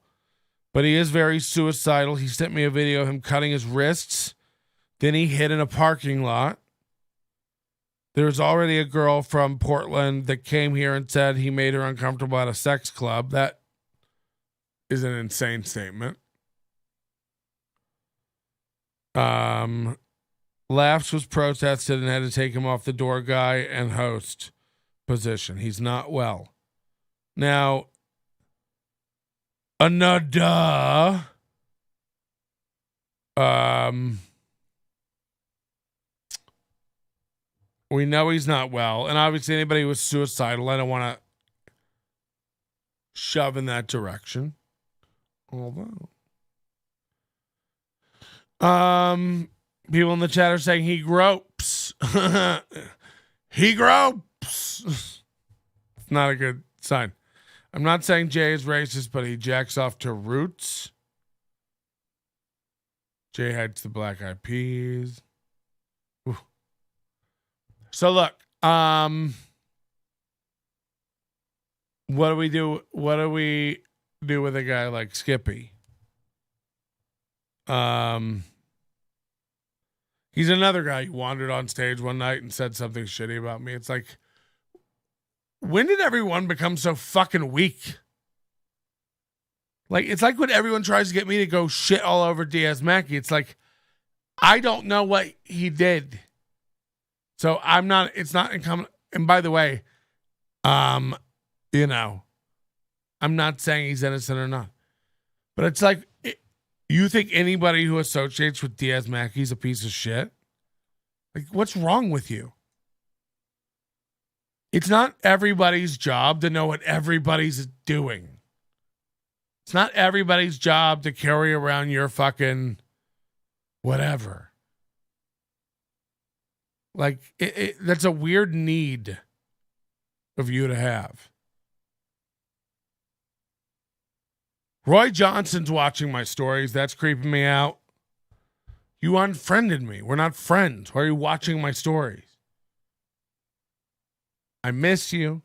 but he is very suicidal. He sent me a video of him cutting his wrists. Then he hid in a parking lot. There's already a girl from Portland that came here and said he made her uncomfortable at a sex club. That is an insane statement. Laughs was protested and had to take him off the door guy and host position. He's not well. Now, another we know he's not well, and obviously anybody who was suicidal, I don't want to shove in that direction. Although people in the chat are saying he gropes. He gropes. It's not a good sign. I'm not saying Jay is racist, but he jacks off to Roots. Jay hates the Black Eyed Peas. Ooh. So look, what do we do? What do we do with a guy like Skippy? He's another guy who wandered on stage one night and said something shitty about me. It's like, when did everyone become so fucking weak? Like, it's like when everyone tries to get me to go shit all over Diaz Mackey. It's like, I don't know what he did. So it's not incumbent. And by the way, I'm not saying he's innocent or not. But it's like, you think anybody who associates with Diaz Mackey is a piece of shit? Like, what's wrong with you? It's not everybody's job to know what everybody's doing. It's not everybody's job to carry around your fucking whatever. Like, that's a weird need of you to have. Roy Johnson's watching my stories. That's creeping me out. You unfriended me. We're not friends. Why are you watching my stories? I miss you.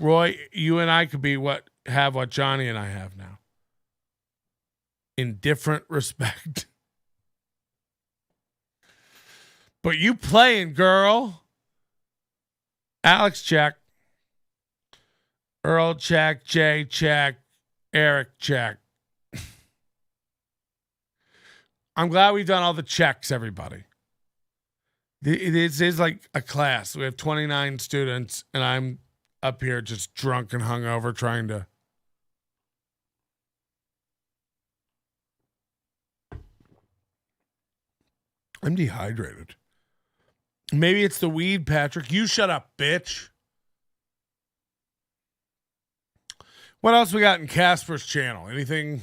Roy, you and I could be what Johnny and I have now. In different respect. But you playing, girl. Alex, check. Earl, check. Jay, check. Eric, check. I'm glad we've done all the checks, everybody. This is like a class. We have 29 students, and I'm up here just drunk and hungover trying to... I'm dehydrated. Maybe it's the weed, Patrick. You shut up, bitch. What else we got in Casper's channel? Anything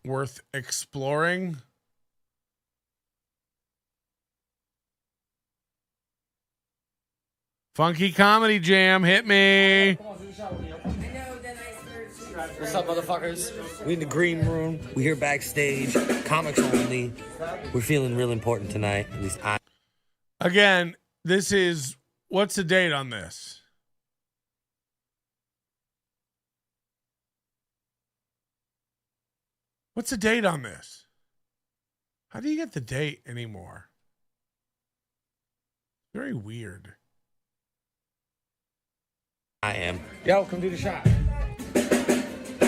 worth exploring? Funky Comedy Jam, hit me. What's up, motherfuckers? We in the green room. We here backstage. Comics only. We're feeling real important tonight. At least I. Again, this is... What's the date on this? What's the date on this? How do you get the date anymore? Very weird. I am. Yo, come do the shot.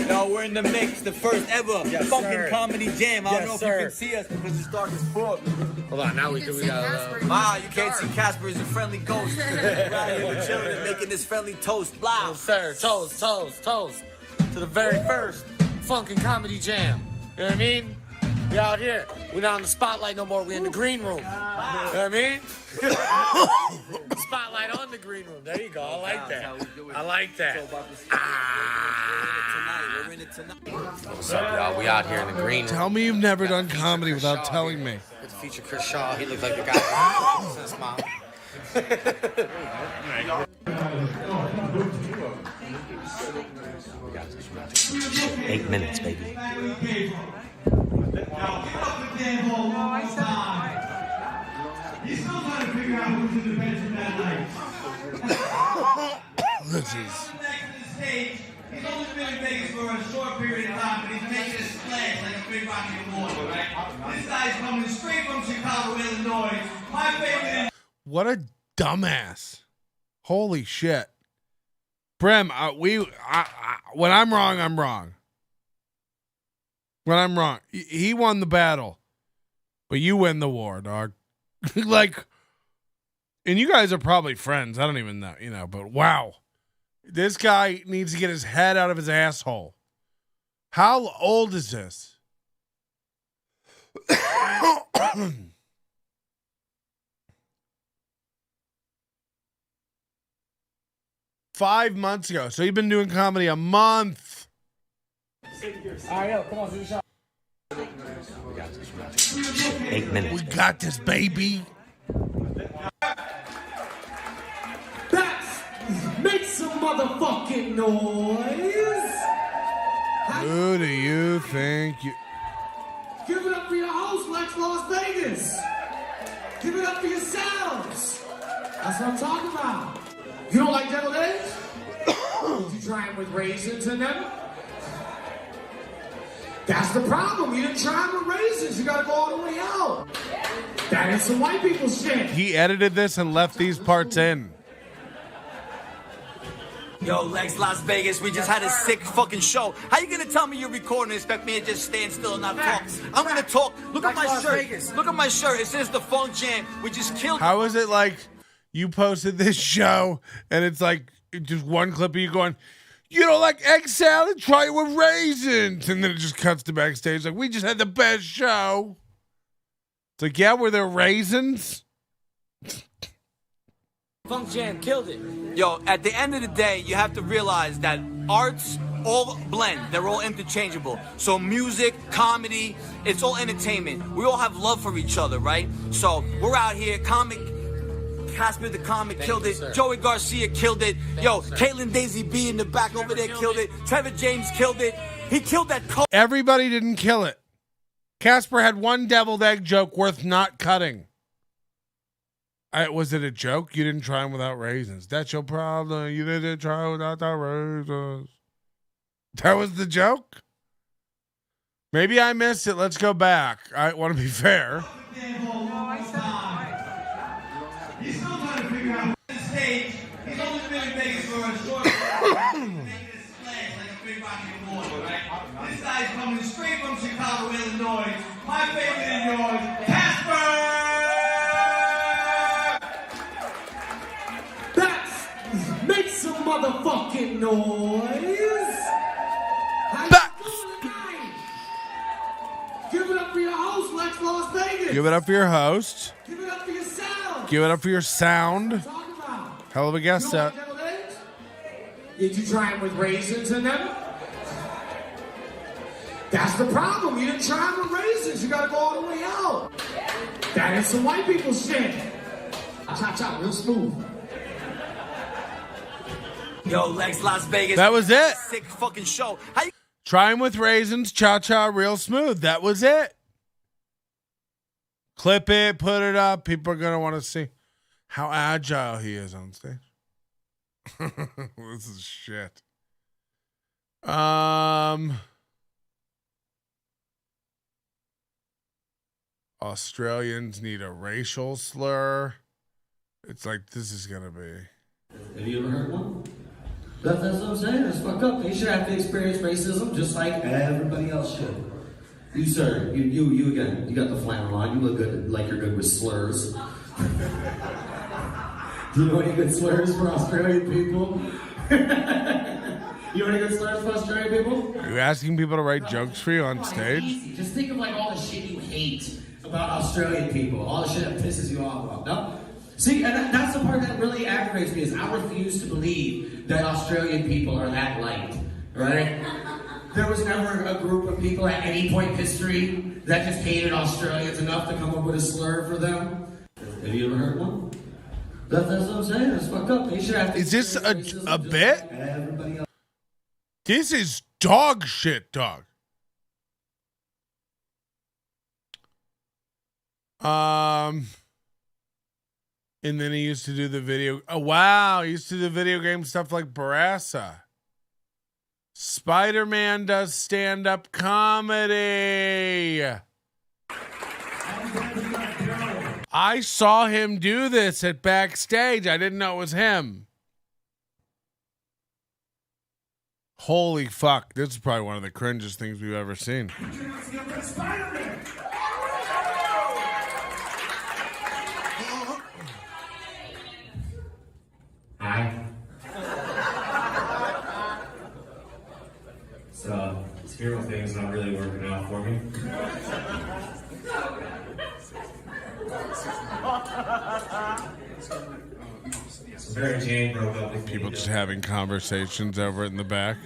Yo, we're in the mix, the first ever fucking comedy jam. I don't know if you can see us because it's dark as fuck. Hold on, now we got wow, you can't see Casper is a friendly ghost. Right here with children and making this friendly toast. Blah. Yes, sir. Toast. To the very first fucking comedy jam. You know what I mean? We out here. We're not on the spotlight no more. We're in the green room. You know what I mean? Spotlight on the green room. There you go. I like that. I like that. We're in it tonight. What's up, y'all? We out here in the green room. Tell me you've never done comedy without telling me. Good to feature Chris Shaw. He looks like the guy from Sense Mom. 8 minutes, baby. He's still trying to figure out who's in the bedroom that night. He's only been in Vegas for a short period of time, but he's making a splash like a big rocket water, right? This guy's coming straight from Chicago, Illinois. My favorite. What a dumbass. Holy shit. Brim, when I'm wrong, I'm wrong. When I'm wrong. He won the battle, but you win the war, dog. Like, and you guys are probably friends. I don't even know, but wow. This guy needs to get his head out of his asshole. How old is this? 5 months ago. So you've been doing comedy a month. All right, yo, come on, do the shot. 8 minutes. We got this, baby. Make some motherfucking noise. Who do you think you... Give it up for your host, Las Vegas. Give it up for yourselves. That's what I'm talking about. You don't like deviled eggs? You try them with raisins in them? That's the problem. You didn't try them with raisins. You gotta go all the way out. That is some white people shit. He edited this and left these parts in. Yo, Lex, Las Vegas, we just had a sick fucking show. How you gonna tell me you're recording and expect me to just stand still and not talk? I'm gonna talk. Look at my shirt. Look at my shirt. It says the Funk Jam. We just killed. How is it like you posted this show and it's like just one clip of you going, you don't like egg salad? Try it with raisins. And then it just cuts to backstage like, we just had the best show. It's like, yeah, were there raisins? Funk Jam killed it. Yo, at the end of the day, you have to realize that arts all blend. They're all interchangeable. So music, comedy, it's all entertainment. We all have love for each other, right? So we're out here, Casper the Comic killed it. Sir. Joey Garcia killed it. Yo, Caitlin Daisy B in the back over there killed it. Trevor James killed it. He killed that. Everybody didn't kill it. Casper had one deviled egg joke worth not cutting. Was it a joke? You didn't try them without raisins. That's your problem. You didn't try without the raisins. That was the joke? Maybe I missed it. Let's go back. I want to be fair. He's still trying to figure out the stage. He's only been in Vegas for a short time. Making his splash like a big rocking boy, right? This guy's coming straight from Chicago, Illinois. My favorite and yours, Casper! Make some motherfucking noise! Give it up for your host, Lex Las Vegas! Give it up for your host. Give it up for your sound! Give it up for your sound. Hell of a guest set. Did you try them with raisins in them? That's the problem. You didn't try them with raisins. You gotta go all the way out. That is some white people shit. Chop chop, real smooth. Yo, Lex Las Vegas. That was it. Sick fucking show. Try them with raisins, cha-cha, real smooth. That was it. Clip it, put it up. People are going to want to see how agile he is on stage. This is shit. Australians need a racial slur. It's like, this is going to be. Have you ever heard one? That's what I'm saying. That's fucked up. You should have to experience racism just like everybody else should. You, sir, you again. You got the flannel on. You look good, like you're good with slurs. Do you know any good slurs for Australian people? You know any good slurs for Australian people? Are you asking people to write jokes for you on stage? Easy. Just think of like all the shit you hate about Australian people. All the shit that pisses you off about. No? See, and that's the part that really aggravates me is I refuse to believe that Australian people are that light, right? There was never a group of people at any point in history that just hated Australians enough to come up with a slur for them. Have you ever heard one? That's what I'm saying. That's fucked up. You should have to. Is this a bit? Everybody else. This is dog shit, dog. And then he used to do the video. Oh, wow. He used to do video game stuff like Barassa. Spider-Man does stand-up comedy. I saw him do this at backstage. I didn't know it was him. Holy fuck. This is probably one of the cringest things we've ever seen. Hi. So, this hero thing's not really working out for me. So Mary Jane broke up with me. People just having conversations over in the back.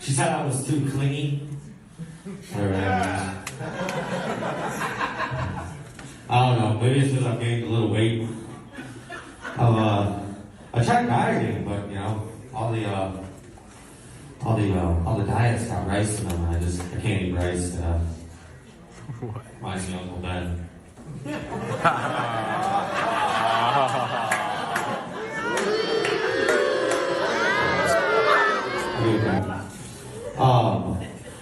She said I was too clingy. I don't know, maybe it's because I've gained a little weight. I tried dieting, but you know, all the diets got rice in them, and I can't eat rice. Reminds me of Uncle Ben.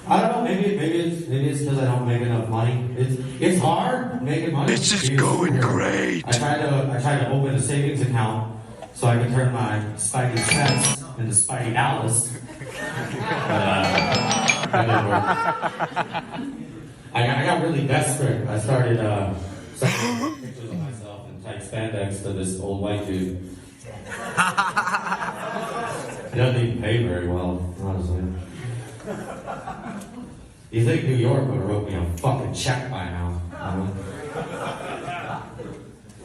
I don't know. Maybe it's because I don't make enough money. It's hard making money. This is going great. I tried to open a savings account so I could turn my Spidey Sense into Spidey Alice. That didn't work. I got really desperate. I started sending pictures of myself in tight spandex to this old white dude. He doesn't even pay very well, honestly. You think New York would have wrote me a fucking check by now?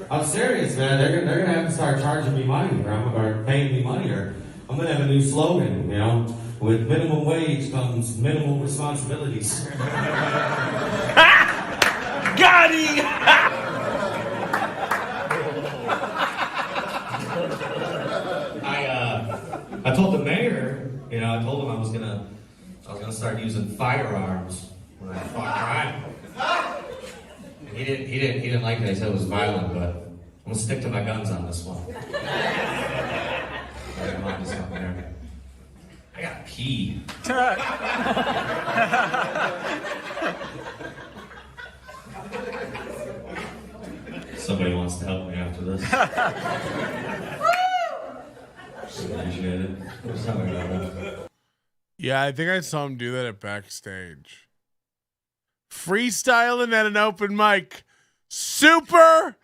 I'm serious, man. They're gonna have to start charging me money, or paying me money, or I'm gonna have a new slogan. You know, With minimum wage comes minimal responsibilities. Got him! I told the mayor, you know, I told him I was gonna start using firearms when I fought crime. And he didn't like it. He said it was violent, but I'm gonna stick to my guns on this one. I'm on this one there. I gotta pee. Somebody wants to help me after this. Appreciate it. Something like that. Yeah, I think I saw him do that at backstage. Freestyling at an open mic. Super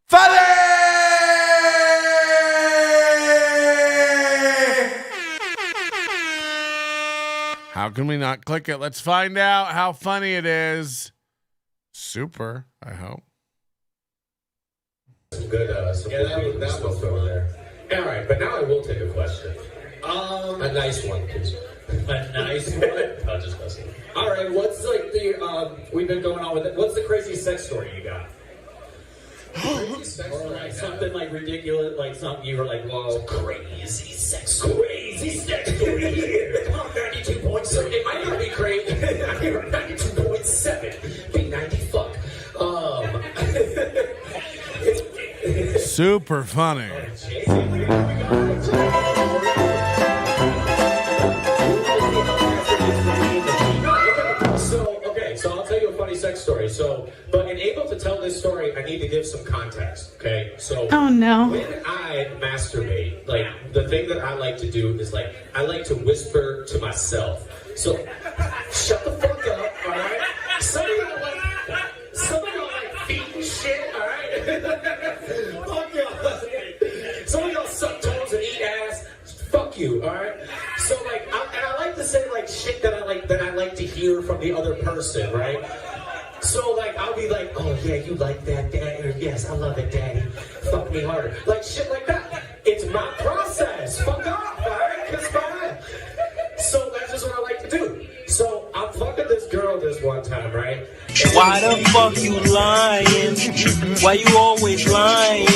funny! How can we not click it? Let's find out how funny it is. Super, I hope. Some good that was over there. All right, but now I will take a question. A nice one, please. A nice one? No, just messing. All right, what's like the we've been going on with it. What's the craziest sex story you got? Or like something like ridiculous, like something you were like, whoa, crazy sex story here. 92.7. It might not be crazy. I hear 92.7. Be 90 fuck. Super funny. So I'll tell you a funny sex story. But in able to tell this story, I need to give some context, okay? So oh no. When I masturbate, like the thing that I like to do is like I like to whisper to myself. So shut the fuck up, all right? Some of y'all like feet and shit, all right? Fuck y'all. Some of y'all suck toes and eat ass. Fuck you, all right? So like, I like to say like shit that I like to hear from the other person, right? So like, I'll be like, oh yeah, you like that, Daddy? Or yes, I love it, Daddy. Fuck me harder, like shit like that. It's my process. Fuck off, all right? Kiss my ass. So that's just what I like to do. So I'm fucking this girl this one time, right? Why the fuck you lying? Why you always lying?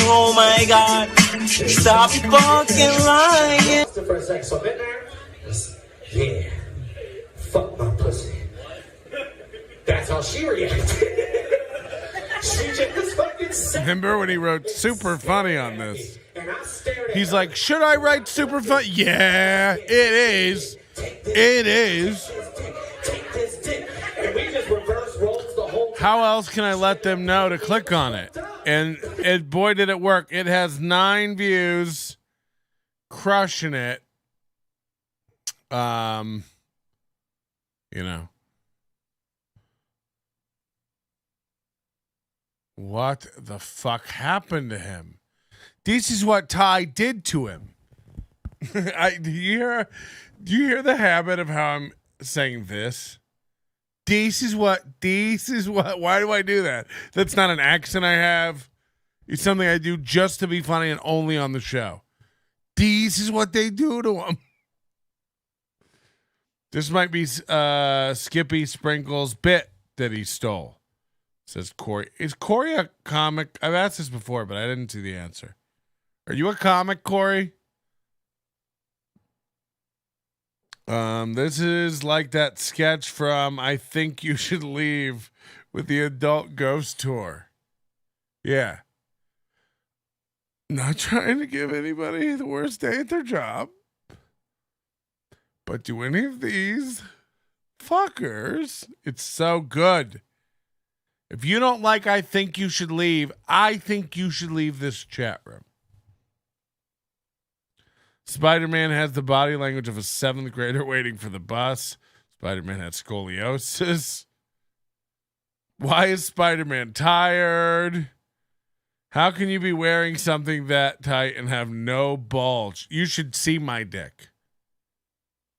Oh my God. Stop fucking lying. For a second, so I'm in there. Yeah. Fuck my pussy. That's how she reacted. She just fucking said. Remember when he wrote super funny on this? And I stared at He's her. like, should I write super funny? Yeah, it is. It is. Take this dick. And we just reverse rolls the whole time. How else can I let them know to click on it? And boy, did it work. It has 9 views. Crushing it. You know. What the fuck happened to him? This is what Ty did to him. Do you hear the habit of how I'm saying this? This is what, why do I do that? That's not an accent I have. It's something I do just to be funny and only on the show. This is what they do to him. This might be Skippy Sprinkles' bit that he stole. Says Corey. Is Corey a comic? I've asked this before, but I didn't see the answer. Are you a comic, Corey? This is like that sketch from I Think You Should Leave with the adult ghost tour. Yeah. Not trying to give anybody the worst day at their job. But do any of these fuckers, it's so good. If you don't like I Think You Should Leave, I think you should leave this chat room. Spider-Man has the body language of a 7th grader waiting for the bus. Spider-Man had scoliosis. Why is Spider-Man tired? How can you be wearing something that tight and have no bulge? You should see my dick.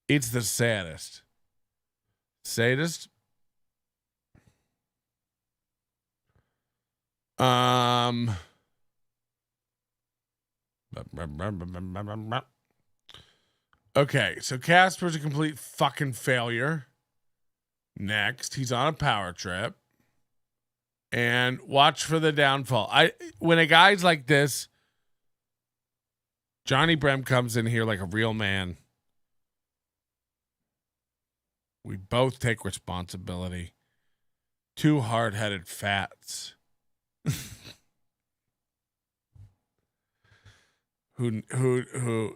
It's the saddest. Sadist? Okay, so Casper's a complete fucking failure. Next, he's on a power trip. And watch for the downfall. When a guy's like this, Johnny Brim comes in here like a real man. We both take responsibility. Two hard-headed fats. who,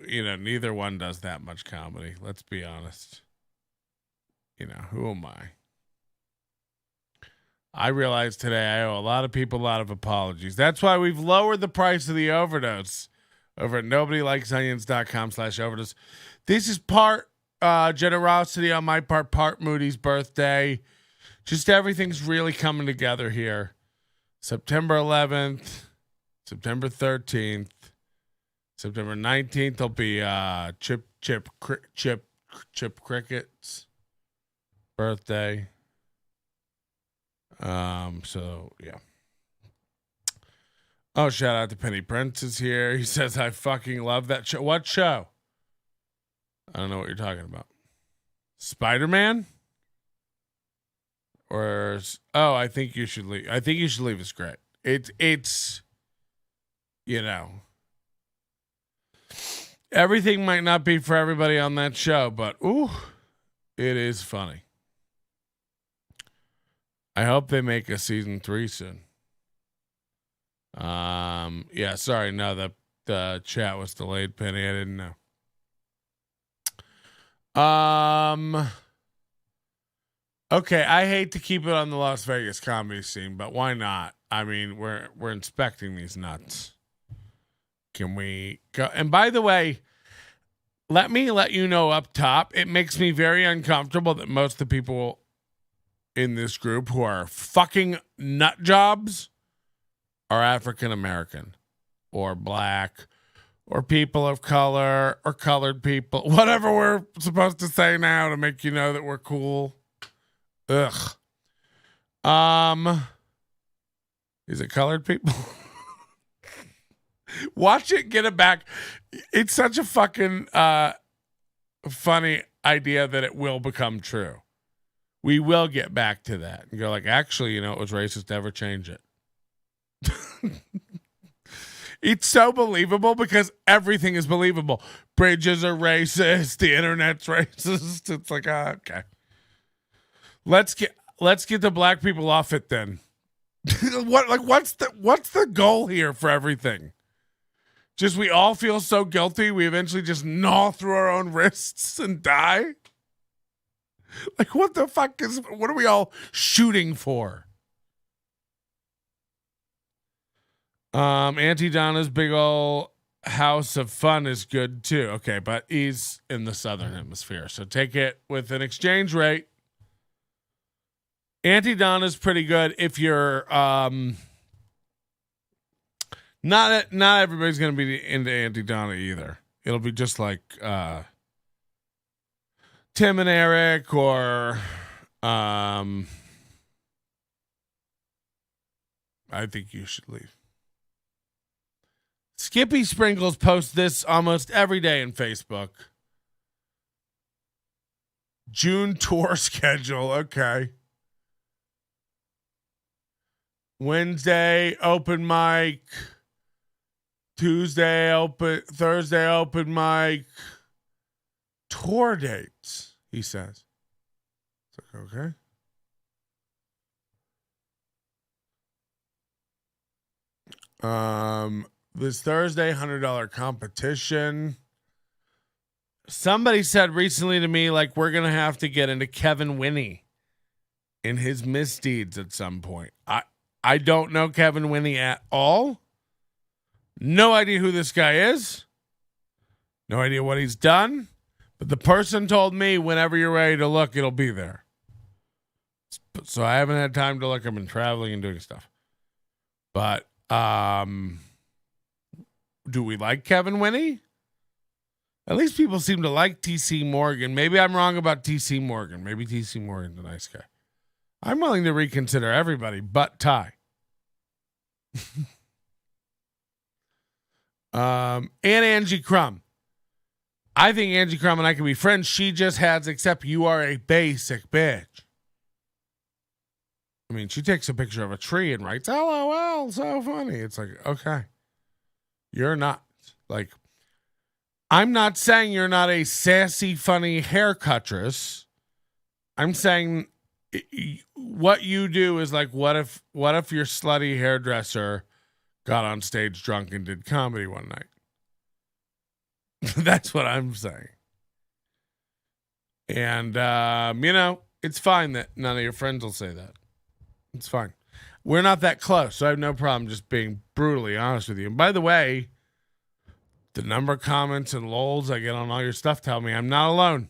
neither one does that much comedy. Let's be honest. Who am I? I realized today I owe a lot of people a lot of apologies. That's why we've lowered the price of the Overdose over at nobodylikesonions.com/overdose. This is part generosity on my part Moody's birthday. Just everything's really coming together here. September 11th, September 13th, September 19th will be Chip Cricket's birthday. So yeah. Oh, shout out to Penny Prince is here. He says, I fucking love that show. What show? I don't know what you're talking about. Spider-Man? I think you should leave. I think you should leave. It's great. It's everything might not be for everybody on that show, but it is funny. I hope they make a season 3 soon. Yeah, sorry, no, the chat was delayed, Penny. I didn't know. Okay, I hate to keep it on the Las Vegas comedy scene, but why not? I mean, we're inspecting these nuts. Can we go? And by the way, let me let you know up top, it makes me very uncomfortable that most of the people in this group who are fucking nut jobs are African American or black or people of color or colored people, whatever we're supposed to say now to make you know that we're cool. Ugh. Is it colored people? Watch it, get it back. It's such a fucking funny idea that it will become true. We will get back to that and go like, actually, it was racist. Never change it. It's so believable because everything is believable. Bridges are racist. The internet's racist. It's like, okay. Let's get the black people off it then. What's the goal here for everything? Just we all feel so guilty we eventually just gnaw through our own wrists and die? Like what are we all shooting for? Auntie Donna's big old house of fun is good too. Okay, but he's in the southern hemisphere, so take it with an exchange rate. Auntie Donna's pretty good if you're not everybody's gonna be into Auntie Donna either. It'll be just like Tim and Eric or I think you should leave. Skippy Sprinkles posts this almost every day in Facebook. June tour schedule. Okay. Wednesday, open mic. Tuesday, open. Thursday, open mic. Tour dates, he says. It's like, okay. This Thursday, $100 competition. Somebody said recently to me, like, we're going to have to get into Kevin Winnie in his misdeeds at some point. I don't know Kevin Winnie at all. No idea who this guy is. No idea what he's done. But the person told me whenever you're ready to look, it'll be there. So I haven't had time to look. I've been traveling and doing stuff. But do we like Kevin Winnie? At least people seem to like T.C. Morgan. Maybe I'm wrong about T.C. Morgan. Maybe T.C. Morgan's a nice guy. I'm willing to reconsider everybody but Ty. And Angie Crumb. I think Angie Crumb and I can be friends. She just has, except you are a basic bitch. I mean, she takes a picture of a tree and writes, LOL, so funny. It's like, okay, you're not. Like, I'm not saying you're not a sassy, funny haircuttress. I'm saying what you do is like, what if your slutty hairdresser got on stage drunk and did comedy one night? That's what I'm saying. And, it's fine that none of your friends will say that. It's fine. We're not that close, so I have no problem just being brutally honest with you. And by the way, the number of comments and lols I get on all your stuff tell me I'm not alone.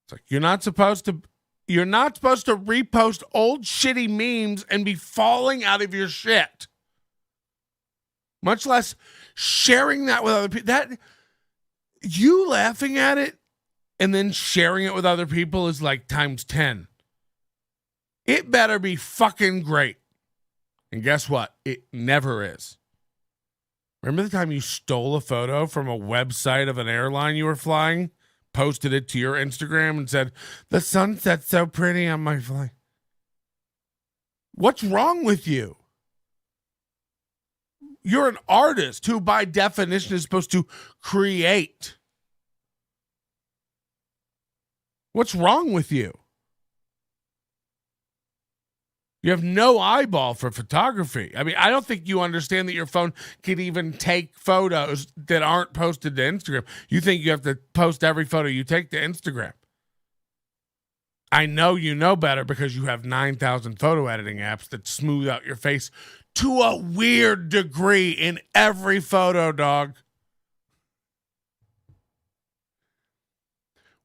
It's like, you're not supposed to repost old shitty memes and be falling out of your shit. Much less sharing that with other people. That you laughing at it and then sharing it with other people is like times 10. It better be fucking great. And guess what? It never is. Remember the time you stole a photo from a website of an airline you were flying, posted it to your Instagram and said, the sunset's so pretty on my flight? What's wrong with you? You're an artist who, by definition, is supposed to create. What's wrong with you? You have no eyeball for photography. I mean, I don't think you understand that your phone can even take photos that aren't posted to Instagram. You think you have to post every photo you take to Instagram. I know you know better because you have 9,000 photo editing apps that smooth out your face to a weird degree in every photo, dog.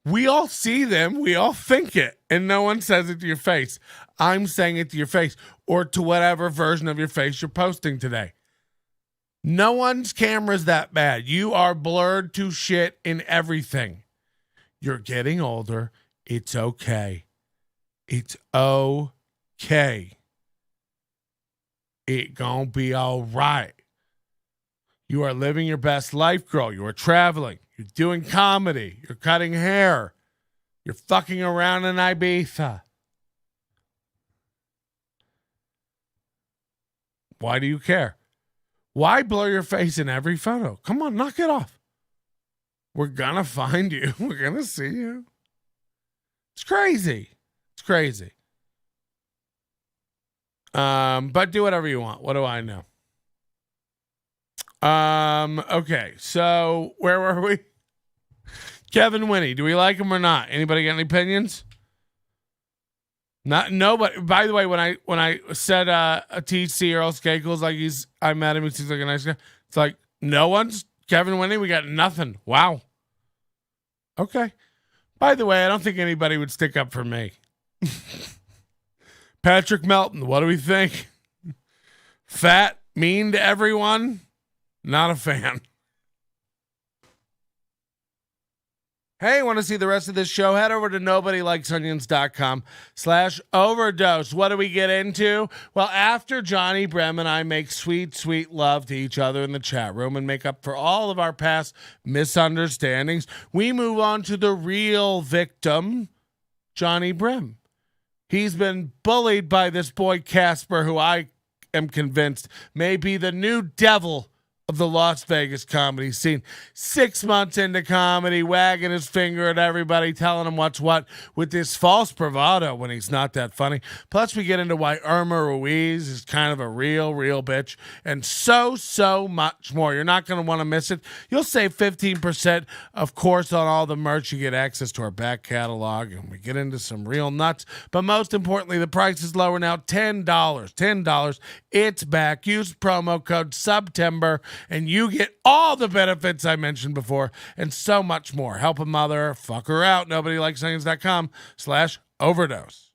We all see them. We all think it. And no one says it to your face. I'm saying it to your face or to whatever version of your face you're posting today. No one's camera's that bad. You are blurred to shit in everything. You're getting older. It's okay. It's okay. It gonna be all right. You are living your best life, girl. You are traveling. You're doing comedy. You're cutting hair. You're fucking around in Ibiza. Why do you care? Why blur your face in every photo? Come on, knock it off. We're gonna find you. We're gonna see you. It's crazy. It's crazy. But do whatever you want. What do I know? Okay, so where were we? Kevin Winnie, do we like him or not? Anybody got any opinions? Nobody. By the way, when I said a TC Earl Skakel's like I met him, he seems like a nice guy. It's like no one's Kevin Winnie. We got nothing. Wow. Okay. By the way, I don't think anybody would stick up for me. Patrick Melton, what do we think? Fat, mean to everyone? Not a fan. Hey, want to see the rest of this show? Head over to nobodylikesonions.com/overdose. What do we get into? Well, after Johnny, Brim, and I make sweet, sweet love to each other in the chat room and make up for all of our past misunderstandings, we move on to the real victim, Johnny Brim. He's been bullied by this boy Casper, who I am convinced may be the new devil of the Las Vegas comedy scene. 6 months into comedy, wagging his finger at everybody, telling him what's what with this false bravado when he's not that funny. Plus, we get into why Irma Ruiz is kind of a real bitch, and so much more. You're not going to want to miss it. You'll save 15%, of course, on all the merch. You get access to our back catalog, and we get into some real nuts. But most importantly, the price is lower now, $10. $10. It's back. Use promo code SEPTEMBER, and you get all the benefits I mentioned before and so much more. Help a mother, fuck her out. NobodyLikesOnions.com/overdose.